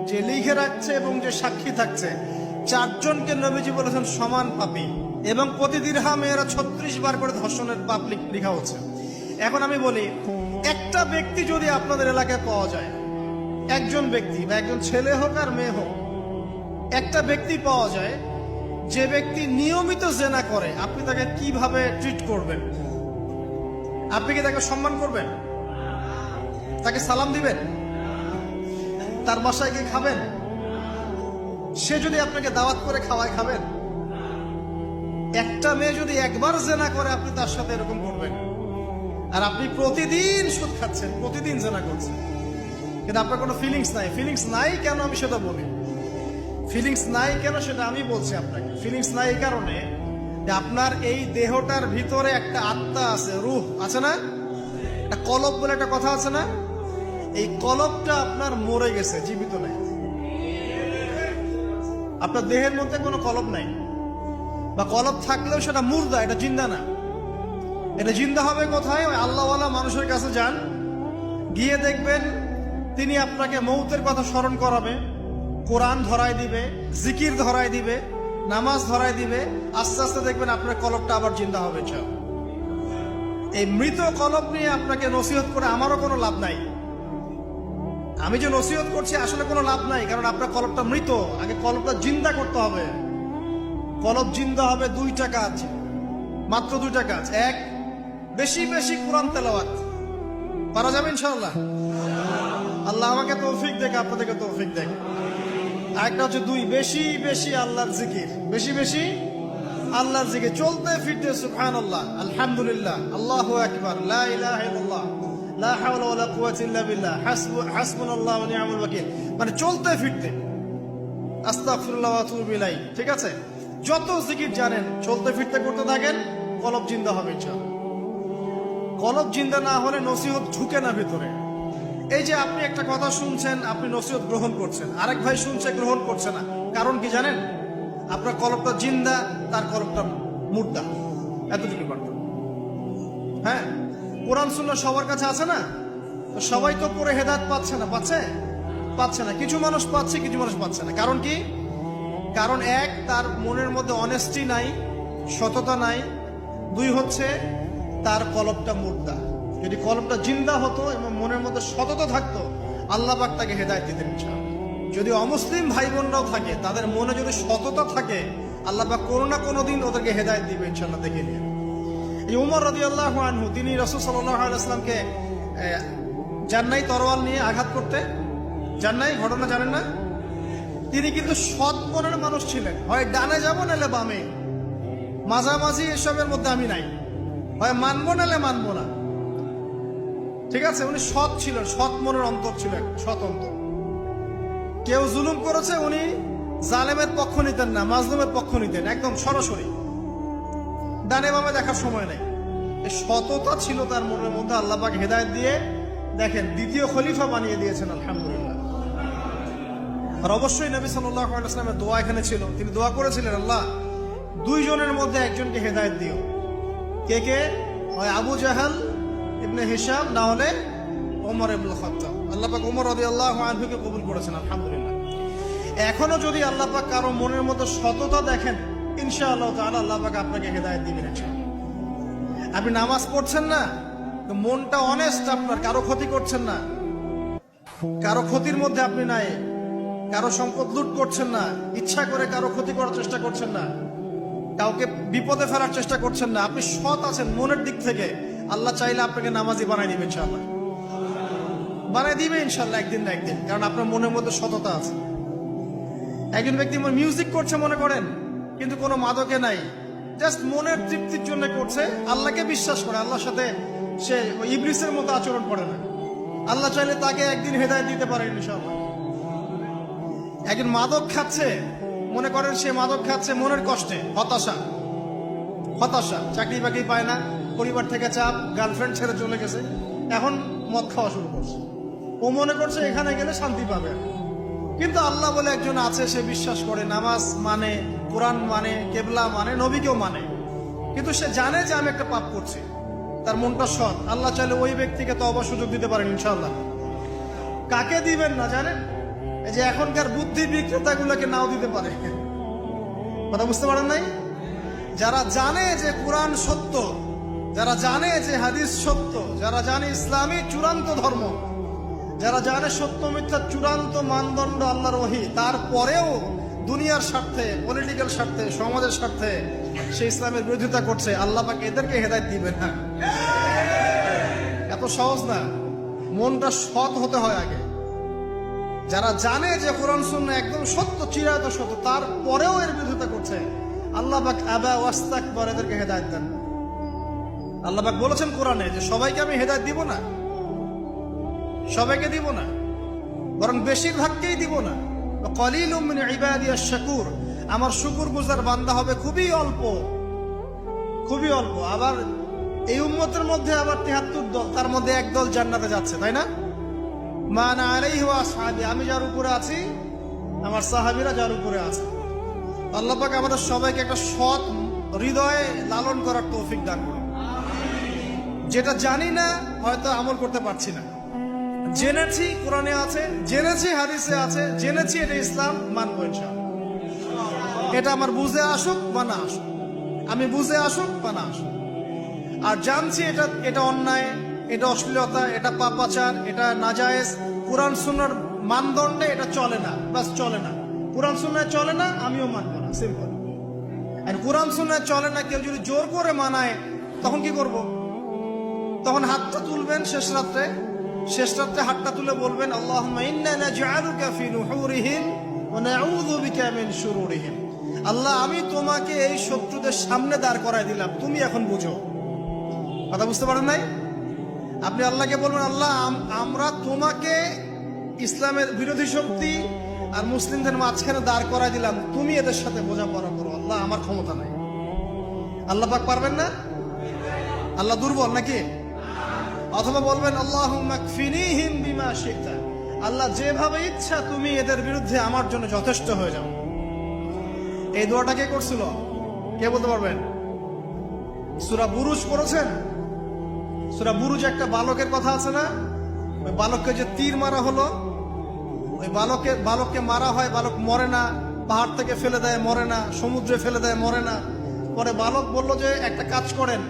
S2: যে লিখে রাখছে এবং যে সাক্ষী থাকছে, 4 জনকে নবীজি বলেছেন সমান পাপী, এবং প্রতি দিরহামে এরা 36 বার করে ধর্ষণের পাপ লেখা হচ্ছে। এখন আমি বলি, একটা ব্যক্তি যদি আপনাদের এলাকায় পাওয়া যায়, একজন ব্যক্তি বা একজন ছেলে হোক আর মেয়ে হোক, একটা ব্যক্তি পাওয়া যায় যে ব্যক্তি নিয়মিত জেনা করে, আপনি তাকে কিভাবে ট্রিট করবেন? আপনি কি তাকে সম্মান করবেন? তাকে সালাম দিবেন? তার বাসায় গিয়ে খাবেন? সে যদি আপনাকে দাওয়াত করে খাওয়ায়, খাবেন? একটা মেয়ে যদি একবার জেনা করে, আপনি তার সাথে এরকম করবেন? আর আপনি প্রতিদিন সুদ খাচ্ছেন, প্রতিদিন জেনা করছেন, কিন্তু আপনার কোনো ফিলিংস নাই। ফিলিংস নাই কেন আমি সেটা বলি। ফিলিংস নাই কেন সেটা আমি বলছি আপনাকে। ফিলিংস নাই এই কারণে যে আপনার এই দেহটার ভিতরে একটা আত্মা আছে, রূহ আছে না? একটা কলব বলে একটা কথা আছে না? এই কলবটা আপনার মরে গেছে, জীবিত নাই। আপনার দেহের মধ্যে কোনো কলব নাই, বা কলব থাকলেও সেটা মুর্দা, এটা জিন্দা না। এটা জিন্দা হবে কোথায়? ওই আল্লাহওয়ালা মানুষের কাছে যান, গিয়ে দেখবেন তিনি আপনাকে মৌতের কথা স্মরণ করাবে, কোরআন ধরায় দিবে, জিকির ধরায় দিবে, নামাজ ধরায় দিবে। আস্তে আস্তে দেখবেন আপনার কলবটা আবার জিন্দা হবে। এই মৃত কলব নিয়ে আপনাকে নসিহত করে আমারও কোনো লাভ নাই। আমি যে নসিহত করছি আসলে কোনো লাভ নাই, কারণ আপনার কলবটা মৃত। আগে কলবটা জিন্দা করতে হবে। কলব জিন্দা হবে 2টা কাজ, মাত্র 2টা কাজ। এক, বেশি বেশি কোরআন তেলাওয়াত। পারা যাবে ইনশাআল্লাহ? আল্লাহ আমাকে তৌফিক দেখ, আপনাদেরকে তৌফিক দেখ। আরেকটা হচ্ছে 2, বেশি বেশি আল্লাহর জিকির। বেশি বেশি আল্লাহর জিকির, চলতে ফিরতে সুবহানাল্লাহ, আলহামদুলিল্লাহ, আল্লাহু আকবার, লা ইলাহা ইল্লাল্লাহ, লা হাওলা ওয়ালা কুওয়াতা ইল্লা বিল্লাহ, হাসবুনাল্লাহু ওয়া নি'মাল ওয়াকিল, মানে চলতে ফিরতে, আস্তাগফিরুল্লাহ ওয়া আতুবু ইলাইহি। ঠিক আছে? যত জিকির জানেন চলতে ফিরতে করতে থাকেন, কলব জিন্দা হবে ইনশাআল্লাহ। কলব জিন্দা না হলে নসিহত ঢুকে না ভিতরে। এই যে আপনি একটা কথা শুনছেন, আপনি নসিহত গ্রহণ করছেন, আরেক ভাই শুনছে, গ্রহণ করছে না। কারণ কি জানেন? আপনার কলবটা জিন্দা, তার কলবটা মুর্দা। এতটুকু পার্থক্য। হ্যাঁ, কোরআন সুন্নাহ সবার কাছে আছে না? তো সবাই তো পড়ে হেদায়েত পাচ্ছে না। পাচ্ছে না। কিছু মানুষ পাচ্ছে, কিছু মানুষ পাচ্ছে না। কারণ কি? কারণ এক, তার মনের মধ্যে অনেস্টি নাই, সততা নাই। 2 হচ্ছে তার কলবটা মুর্দা। যদি কলবটা জিন্দা হতো এবং মনের মধ্যে সততা থাকতো, আল্লাহ পাক তাকে হেদায়েত দিতেন ইনশাআল্লাহ। যদি অমুসলিম ভাই বোনরাও থাকে, তাদের মনে যদি সততা থাকে, আল্লাহ পাক কোনো না কোনো দিন ওদেরকে হেদায়েত দিবে ইনশাআল্লাহ। দেখে নিয়ে এই উমর রাদিয়াল্লাহু আনহু, তিনি রাসূল সাল্লাল্লাহু আলাইহি ওয়াসাল্লামকে জান্নাই তরোয়াল নিয়ে আঘাত করতে, জান্নাই ঘটনা জানেন না? তিনি কিন্তু সৎ মনের মানুষ ছিলেন। হয় ডানে যাবো নাহলে বামে, মাঝামাঝি এসবের মধ্যে আমি নাই। হয় মানবো নাহলে মানবো না। ঠিক আছে? উনি সৎ ছিলেন, সৎ মনের অন্তর ছিলেন, সৎ অন্তর। কেউ জুলুম করেছে, উনি জালেমের পক্ষ নিতেন না, মাজলুমের পক্ষ নিতেন, একদম সরাসরি। ডানে বামে দেখার সময় নেই। এই সততা ছিল তার মনের মধ্যে, আল্লাহ পাক হেদায়েত দিয়ে দেখেন দ্বিতীয় খলিফা বানিয়ে দিয়েছেন, আলহামদুলিল্লাহ। আর অবশ্যই নবী সাল্লাল্লাহু আলাইহি ওয়াসাল্লামের দোয়া এখানে ছিল, তিনি দোয়া করেছিলেন, আল্লাহ দুইজনের মধ্যে একজনকে হেদায়েত দিও। কে কে? হয় আবু জাহাল ইবনে হিশাম, না হলে ওমর ইবনুল খাত্তাব। আল্লাহ পাক ওমর রাদিয়াল্লাহু আনহুকে কবুল করেছেন, আলহামদুলিল্লাহ। এখনো যদি আল্লাহ পাক কারো মনের মধ্যে সততা দেখেন, ইনশাআল্লাহ তাআলা আল্লাহ পাক আপনাকে হেদায়েত দিবেন ইনশাআল্লাহ। আপনি নামাজ পড়ছেন না, তো মনটা অনেস্ট আপনার, কারো ক্ষতি করছেন না, কারো ক্ষতির মধ্যে আপনি নাই, কারো সম্পদ লুট করছেন না, ইচ্ছা করে কারো ক্ষতি করার চেষ্টা করছেন না, কাউকে বিপদে ফেলার চেষ্টা করছেন না, আপনি সৎ আছেন মনের দিক থেকে, আল্লাহ চাইলে আপনাকে নামাজি বানাই দিবে ইনশাআল্লাহ, বানাই দিবে ইনশাআল্লাহ একদিন না একদিন, কারণ আপনার মনের মধ্যে সততা আছে। একজন ব্যক্তি মিউজিক করছে মনে করেন, কিন্তু কোনো মাদকে নাই, জাস্ট মনের তৃপ্তির জন্য করছে, আল্লাহকে বিশ্বাস করে, আল্লাহর সাথে সে ইবলিসের মতো আচরণ করে না, আল্লাহ চাইলে তাকে একদিন হেদায়েত দিতে পারেন ইনশাআল্লাহ। একজন মাদক খাচ্ছে মনে করেন, সে মাদক খাচ্ছে মনের কষ্টে, হতাশা, চাকরি বাকরি পায় না, পরিবার থেকে চাপ, গার্লফ্রেন্ড ছেড়ে চলে গেছে, এখন মদ খাওয়া শুরু করছে, ও মনে করছে এখানে গেলে শান্তি পাবে। কিন্তু আল্লাহ বলে একজন আছে, সে বিশ্বাস করে, নামাজ মানে, কোরআন মানে, কেবলা মানে, নবীকেও মানে, কিন্তু সে জানে যে আমি একটা পাপ করছি, তার মনটা সৎ, আল্লাহ চাইলে ওই ব্যক্তিকে তওবা সুযোগ দিতে পারেন ইনশাআল্লাহ। কাকে দিবেন না জানেন? এই যে এখনকার বুদ্ধি বিক্রেতাগুলোকে নাও দিতে পারে, কথা বুঝতে পারেন নাই? যারা জানে যে কোরআন সত্য, যারা জানে যে হাদিস সত্য, যারা জানে ইসলামী চূড়ান্ত ধর্ম, যারা জানে সত্য মিথ্যা চূড়ান্ত মানদণ্ড আল্লাহর ওহী, তারপরেও দুনিয়ার স্বার্থে, পলিটিক্যাল স্বার্থে, সমাজের স্বার্থে সে ইসলামের বিরোধিতা করছে, আল্লাহ পাক এদেরকে হেদায়েত দিবেন না। এত সহজ না, মনটা সৎ হতে হয় আগে। যারা জানে যে কোরআন সুন্নাহ একদম সত্য, চিরায়ত সত্য, তারপরেও এর বিরোধিতা করছে, আল্লাহ পাক আবা ওয়াস্তাকবার, এদেরকে হেদায়েত দেন। আল্লাহ পাক বলেছেন কোরআনে যে সবাইকে আমি হেদায়েত দিব না, সবাইকে দিব না, বরং বেশিরভাগকেই দিব না। কলিলুম মিন ইবাদিয়াশ শাকুর, আমার শুকরগুজার বান্দা হবে খুবই অল্প, খুবই অল্প। আবার এই উম্মতের মধ্যে আবার ৭৩ দল, তার মধ্যে এক দল জান্নাতে যাচ্ছে, তাই না? মান আলাইহি ওয়া আসহাবি, আমি যার উপরে আছি, আমার সাহাবীরা যার উপরে আছে। আল্লাহ পাক আমাদের সবাইকে একটা সৎ হৃদয়ে লালন করার তৌফিক দান করুন। যেটা জানি না হয়তো আমল করতে পারছি না, জেনেছি কোরআনে আছে, জেনেছি হাদিসে আছে, জেনেছি এটা ইসলাম, মানবো ইনশাআল্লাহ। এটা আমার বুঝে আসুক বা না আসুক, আমি বুঝে আসুক বা না আসুক। আর জানছি এটা অন্যায়, এটা অশ্লীলতা, এটা পাপাচার, এটা নাজায়েজ, কোরআন সুন্নাহর মানদণ্ডে এটা চলে না, বাস চলে না, কোরআন সুন্নাহ চলে না, আমিও মানবো না, সিম্পল। আর কোরআন সুন্নাহ চলে না, কেউ যদি জোর করে মানায়, তখন কি করব? তখন হাতটা তুলবেন শেষ রাত্রে হাতটা তুলে বলবেন, আল্লাহুম্মা ইন্না নাজআলুকা ফি নুহুরিহিম ওয়া নাউযু বিকা মিন শুরুরিহিম। আল্লাহ, আমি তোমাকে এই শত্রুদের সামনে দাঁড় করায় দিলাম, তুমি এখন বুঝো। কথা বুঝতে পারেন নাই? আপনি আল্লাহকে বলবেন, আল্লাহ আমরা তোমাকে ইসলামের বিরোধী শক্তি আর মুসলিমদের মাঝখানে দাঁড় করায় দিলাম, তুমি এদের সাথে বোঝাপড়া করো। আল্লাহ, আমার ক্ষমতা নাই। আল্লাহ পাক পারবেন না? আল্লাহ দুর্বল নাকি? অথবা বলবেন, আল্লাহুম্মা কফিনিহিম বিমা শি'তা, আল্লাহ যেভাবে ইচ্ছা তুমি এদের বিরুদ্ধে আমার জন্য যথেষ্ট হয়ে যাও। এই দোয়াটা কে করছিল? কে বলতে পারবেন? সূরা বুরুজ পড়েছেন? সূরা বুরুজ একটা বালকের কথা আছে না? ওই বালককে যে তীর মারা হলো, ওই বালককে মারা হয়, বালক মরে না, পাহাড় থেকে ফেলে দেয়, মরে না, সমুদ্রে ফেলে দেয়, মরে না। পরে বালক বলল যে একটা কাজ করেন,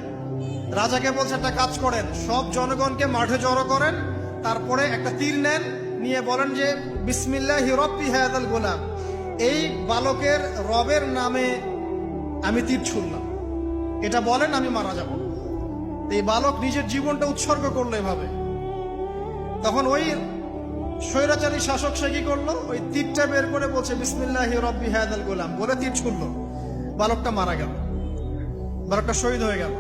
S2: রাজাকে বলছে একটা কাজ করেন, সব জনগণকে মাঠে জড়ো করেন, তারপরে একটা তীর নেন, নিয়ে বলেন যে বিসমিল্লাহি রব্বি হাযাল গোলাম, এই বালকের রবের নামে আমি তীর ছুড়লাম, এটা বলেন, আমি মারা যাব। এই বালক নিজের জীবনটা উৎসর্গ করলো এভাবে। তখন ওই স্বৈরাচারী শাসক সে কি করলো? ওই তীরটা বের করে বলছে বিসমিল্লাহি রব্বি হাযাল গোলাম বলে তীর ছুড়লো, বালকটা মারা গেল, বালকটা শহীদ হয়ে গেল।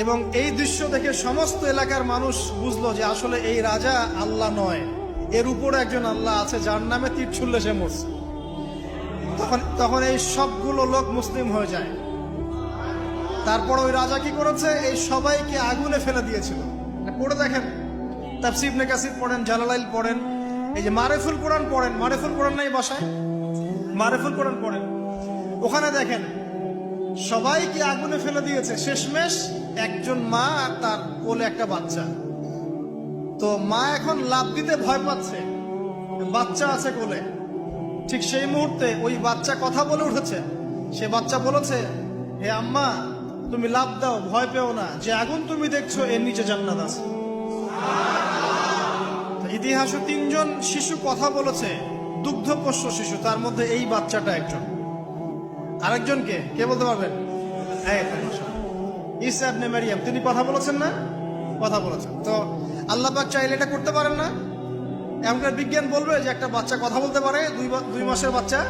S2: এবং এই দৃশ্য দেখে সমস্ত এলাকার মানুষ বুঝলো যে আসলে এই রাজা আল্লাহ নয়, এর উপরে একজন আল্লাহ আছে, যার নামে তীর ছুড়লে সে মরছে। তখন এই সবগুলো লোক মুসলিম হয়ে যায়। তারপর ওই রাজা কি করেছে, এই সবাইকে আগুনে ফেলে দিয়েছিল। পড়ে দেখেন, তাফসীর ইবনে কাসির পড়েন, জালালাইল পড়েন, এই যে মারিফুল কোরআন পড়েন, মারিফুল কোরআন নাই বাসায়, মারিফুল কোরআন পড়েন, ওখানে দেখেন সবাইকে আগুনে ফেলে দিয়েছে। শেষমেশ একজন মা আর তার কোলে একটা বাচ্চা। তো মা এখন লাফ দিতে ভয় পাচ্ছে, বাচ্চা আছে কোলে। ঠিক সেই মুহূর্তে ওই বাচ্চা কথা বলে উঠেছে। সে বাচ্চা বলেছে, হে আম্মা, তুমি লাফ দাও, ভয় পেও না, যে আগুন তুমি দেখছো এর নিচে জান্নাত আছে। ইতিহাসে 3 জন শিশু কথা বলেছে, দুগ্ধপোষ্য শিশু, তার মধ্যে এই বাচ্চাটা একজন। আরেকজনকে কে বলতে পারবেন? ঈসা ইবনে মারিয়াম, তিনি কথা বলেছেন না? কথা বলেছেন। তো আল্লাহ পাক চাইলে এটা করতে পারেন না? এমনকার বিজ্ঞান বলবে যে একটা বাচ্চা কথা বলতে পারে, 2 মাসের বাচ্চা,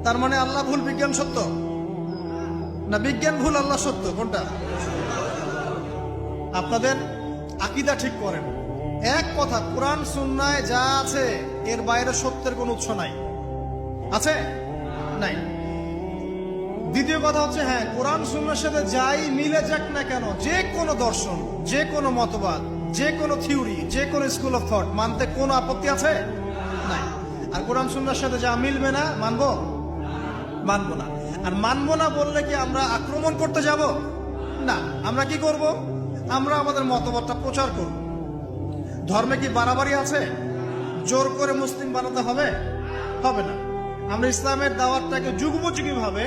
S2: তার মানে আল্লাহ ভুল, বিজ্ঞান সত্য? না বিজ্ঞান ভুল, আল্লাহ সত্য? কোনটা? আপনাদের আকীদা ঠিক করেন। এক কথা, কোরআন সুন্নায় যা আছে এর বাইরে সত্যের কোনো উৎস নাই। আছে? নাই। দ্বিতীয় কথা হচ্ছে, হ্যাঁ, কোরআন সুন্নার সাথে যাই মিলে যাক না কেন, যে কোনো দর্শন, যে কোনো মতবাদ, যে কোনো থিওরি, যে কোনো স্কুল অফ থট মানতে কোনো আপত্তি আছে? নাই। আর কোরআন সুন্নার সাথে যা মিলবে না, মানবো? মানবো না। আর মানবো না বললে কি আমরা আক্রমণ করতে যাব? না। আমরা কি করব? আমরা আমাদের মতবাদটা প্রচার করব। ধর্মে কি বাড়াবাড়ি আছে? জোর করে মুসলিম বানাতে হবে? হবে না। আমরা ইসলামের দাওয়াতটাকে যুগোপযোগী ভাবে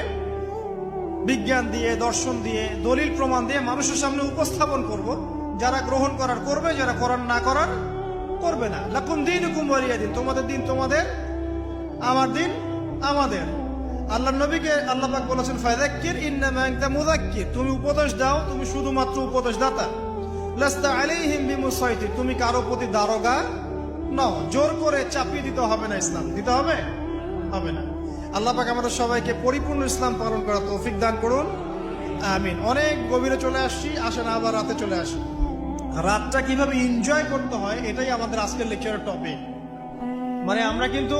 S2: বিজ্ঞান দিয়ে, দর্শন দিয়ে, দলিল প্রমাণ দিয়ে মানুষের সামনে উপস্থাপন করব। যারা গ্রহণ করার করবে, যারা করার না করার করবে না। লাকুম দীনুকুম ওয়ালিয়া দিন, তোমাদের দিন তোমাদের, আমার দিন আমাদের। আল্লাহ নবীকে আল্লাহ পাক বলেছেন, ফাযাক্কির ইন্নামা আনতা মুযাক্কির, তুমি উপদেশ দাও, তুমি শুধুমাত্র উপদেশ দাতা। লাস্তা আলাইহিম বিমুসাইতির, তুমি কারো প্রতি দারোগা নও। জোর করে চাপিয়ে দিতে হবে না ইসলাম। দিতে হবে? হবে না। আল্লাহ পাক আমাদের সবাইকে পরিপূর্ণ ইসলাম পালন করার তৌফিক দান করুন, আমিন। অনেক গভীরে চলে আসছি, আসেন আবার রাতে চলে আসি। রাতটা কিভাবে এনজয় করতে হয় এটাই আমাদের আজকের লেকচারের টপিক। মানে আমরা কিন্তু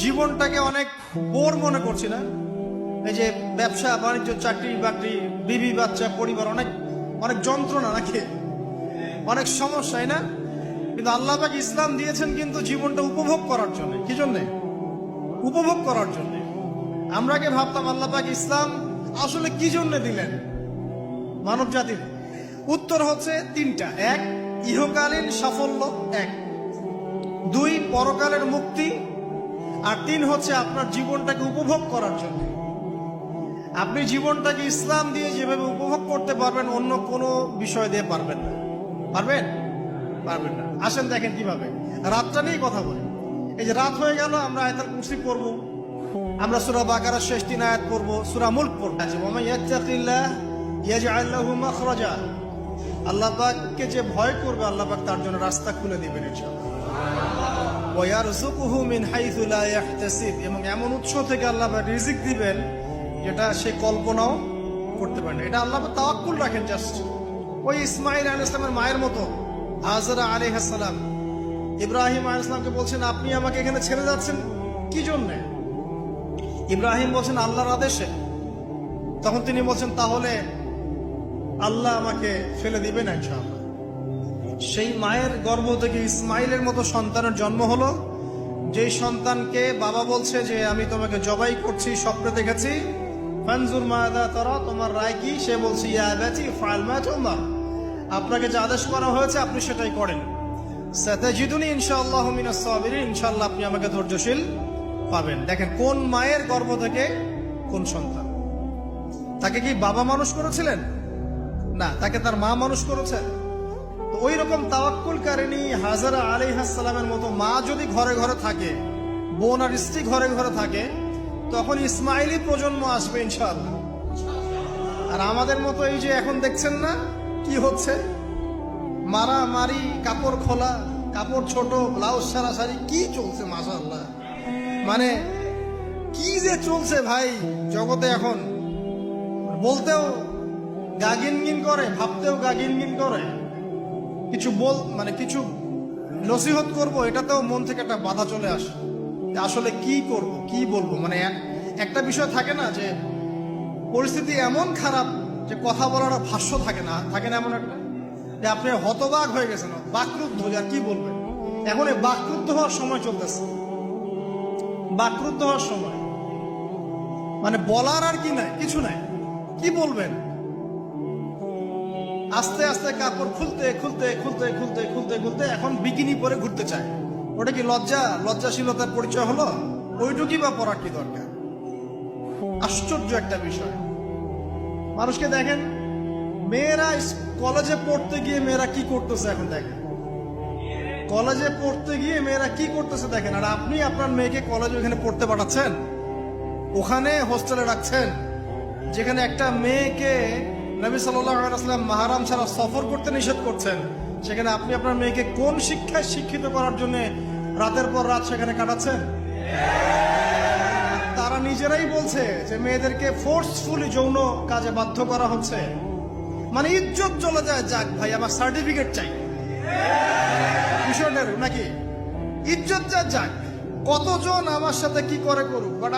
S2: জীবনটাকে অনেক বোর মনে করছি না? এই যে ব্যবসা বাণিজ্য, চাকরি বাকরি, বিবি বাচ্চা, পরিবার, অনেক অনেক যন্ত্রণা নাকি, অনেক সমস্যা, না? কিন্তু আল্লাহ পাক ইসলাম দিয়েছেন কিন্তু জীবনটা উপভোগ করার জন্য। কি জন্যে? উপভোগ করার জন্য। আমরা আগে ভাবতাম আল্লাহ পাক ইসলাম আসলে কি জন্য দিলেন মানব জাতির? উত্তর হচ্ছে 3টা। 1, ইহকালীন সাফল্য, 1। 2, পরকালের মুক্তি। আর 3 হচ্ছে আপনার জীবনটাকে উপভোগ করার জন্য। আপনি জীবনটাকে ইসলাম দিয়ে যেভাবে উপভোগ করতে পারবেন, অন্য কোনো বিষয় দিয়ে পারবেন না। পারবেন? পারবেন না। আসেন দেখেন কিভাবে। রাতটা নিয়ে কথা বলি। এই যে রাত হয়ে গেল, আমরা আয়াতুল কুরসি পড়বো, আমরা সূরা বাকারার শেষ 3 আয়াত পড়বো, সূরা মুলক পড়বো। ওয়া মান ইয়াত্তাকিল্লাহ ইয়াজআল লাহু মাখরাজা, আল্লাহ পাককে যে ভয় করবে আল্লাহ পাক তার জন্য রাস্তা খুলে দিবেন ইনশাআল্লাহ। ওয়া ইয়ারযুকুহু মিন হাইথু লা ইয়াহতাসিব, এবং এমন উৎস থেকে আল্লাহ পাক রিজিক দিবেন যেটা সে কল্পনাও করতে পারে না। এটা আল্লাহ পাক তাওয়াক্কুল রাখেন। জাস্ট ওই ইসমাঈল আলাইহিস সালামের মায়ের মতো, হাজরা আলাইহিস সালাম ইব্রাহিম আলাইহিস সালামকে বলছেন, আপনি আমাকে এখানে ছেড়ে যাচ্ছেন কি জন্য? ইব্রাহিম বলছেন, আল্লাহর আদেশে। তখন তিনি বলছেন, তাহলে আল্লাহ আমাকে ফেলে দিবে না ইনশাআল্লাহ। সেই মায়ের গর্ভ থেকে ইসমাইলের মতো সন্তানের জন্ম হলো, যেই সন্তানকে বাবা বলছে যে আমি তোমাকে জবাই করছি, স্বপ্নে দেখেছি, ফানজুর মাযা তারা, তোমার রায় কি? সে বলছে, ইয়া আবাতি ফাআল মা তুমার, আপনাকে যে আদেশ করা হয়েছে আপনি সেটাই করেন। সাতাজিদুনি ইনশাআল্লাহু মিনাস সাবিরিন, ইনশাআল্লাহ আপনি আমাকে ধৈর্যশীল পাবেন। দেখেন কোন মায়ের গর্ভ থেকে কোন সন্তান। তাকে কি বাবা মানুষ করেছিলেন? না, তাকে তার মা মানুষ করেছে। তো ওই রকম তাওয়াক্কুলকারিনী হাজরা আলাইহিস সালামের মতো মা যদি ঘরে ঘরে থাকে, বোন আর স্ত্রী ঘরে ঘরে থাকে, তখন ইসমাইলি প্রজন্ম আসবে ইনশাআল্লাহ। আর আমাদের মতো এই যে এখন দেখছেন না কি হচ্ছে, মারামারি, কাপড় খোলা, কাপড় ছোট, ব্লাউজ সারাসারি, কি চলছে মাশাআল্লাহ। মানে কি যে চলছে ভাই জগতে এখন, বলতেও গা গিনগিন করে, ভাবতেও গা গিনগিন করে। কিছু কিছু নসিহত করব, এটাতেও মন থেকে একটা বাধা চলে আসে, আসলে কি করব, কি বলবো। মানে একটা বিষয় থাকে না যে পরিস্থিতি এমন খারাপ যে কথা বলার আর ভাষ্য থাকে না এমন একটা, যে আপনি হতবাক হয়ে গেছেন, বাকরুদ্ধ, যে আর কি বলবেন। এখন এই বাকরুদ্ধ হওয়ার সময় চলতেছে, বাকরুদ্ধ হওয়ার সময়, মানে বলার আর কি নাই, কিছু নাই, কি বলবেন। আস্তে আস্তে কাপড় খুলতে খুলতে খুলতে খুলতে খুলতে খুলতে এখন বিকিনি পরে ঘুরতে চায়। ওটা কি লজ্জাশীলতার পরিচয় হলো? ওইটুকুই বা পড়ার কি দরকার? আশ্চর্য একটা বিষয়। মানুষকে দেখেন, মেয়েরা কলেজে পড়তে গিয়ে মেয়েরা কি করতেছে এখন দেখেন, কলেজে পড়তে গিয়ে মেয়েরা কি করতেছে দেখেন। আর আপনি আপনার মেয়েকে কলেজে ওখানে পড়তে পাঠাচ্ছেন, ওখানে হোস্টেলে রাখছেন, যেখানে একটা মেয়েকে নবী সাল্লাল্লাহু আলাইহি ওয়াসাল্লাম মাহরাম ছাড়া সফর করতে নিষেধ করছেন, সেখানে আপনি আপনার মেয়েকে কোন শিক্ষায় শিক্ষিত করার জন্য রাতের পর রাত সেখানে কাটাচ্ছেন? তারা নিজেরাই বলছে যে মেয়েদেরকে ফোর্সফুলি যৌন কাজে বাধ্য করা হচ্ছে। মানে ইজ্জত চলে যায়, যাক ভাই আমার সার্টিফিকেট চাই, বিষয়টা নাকি ইজ্জত যাক, কতজন আমার সাথে কি করে করুক, বাট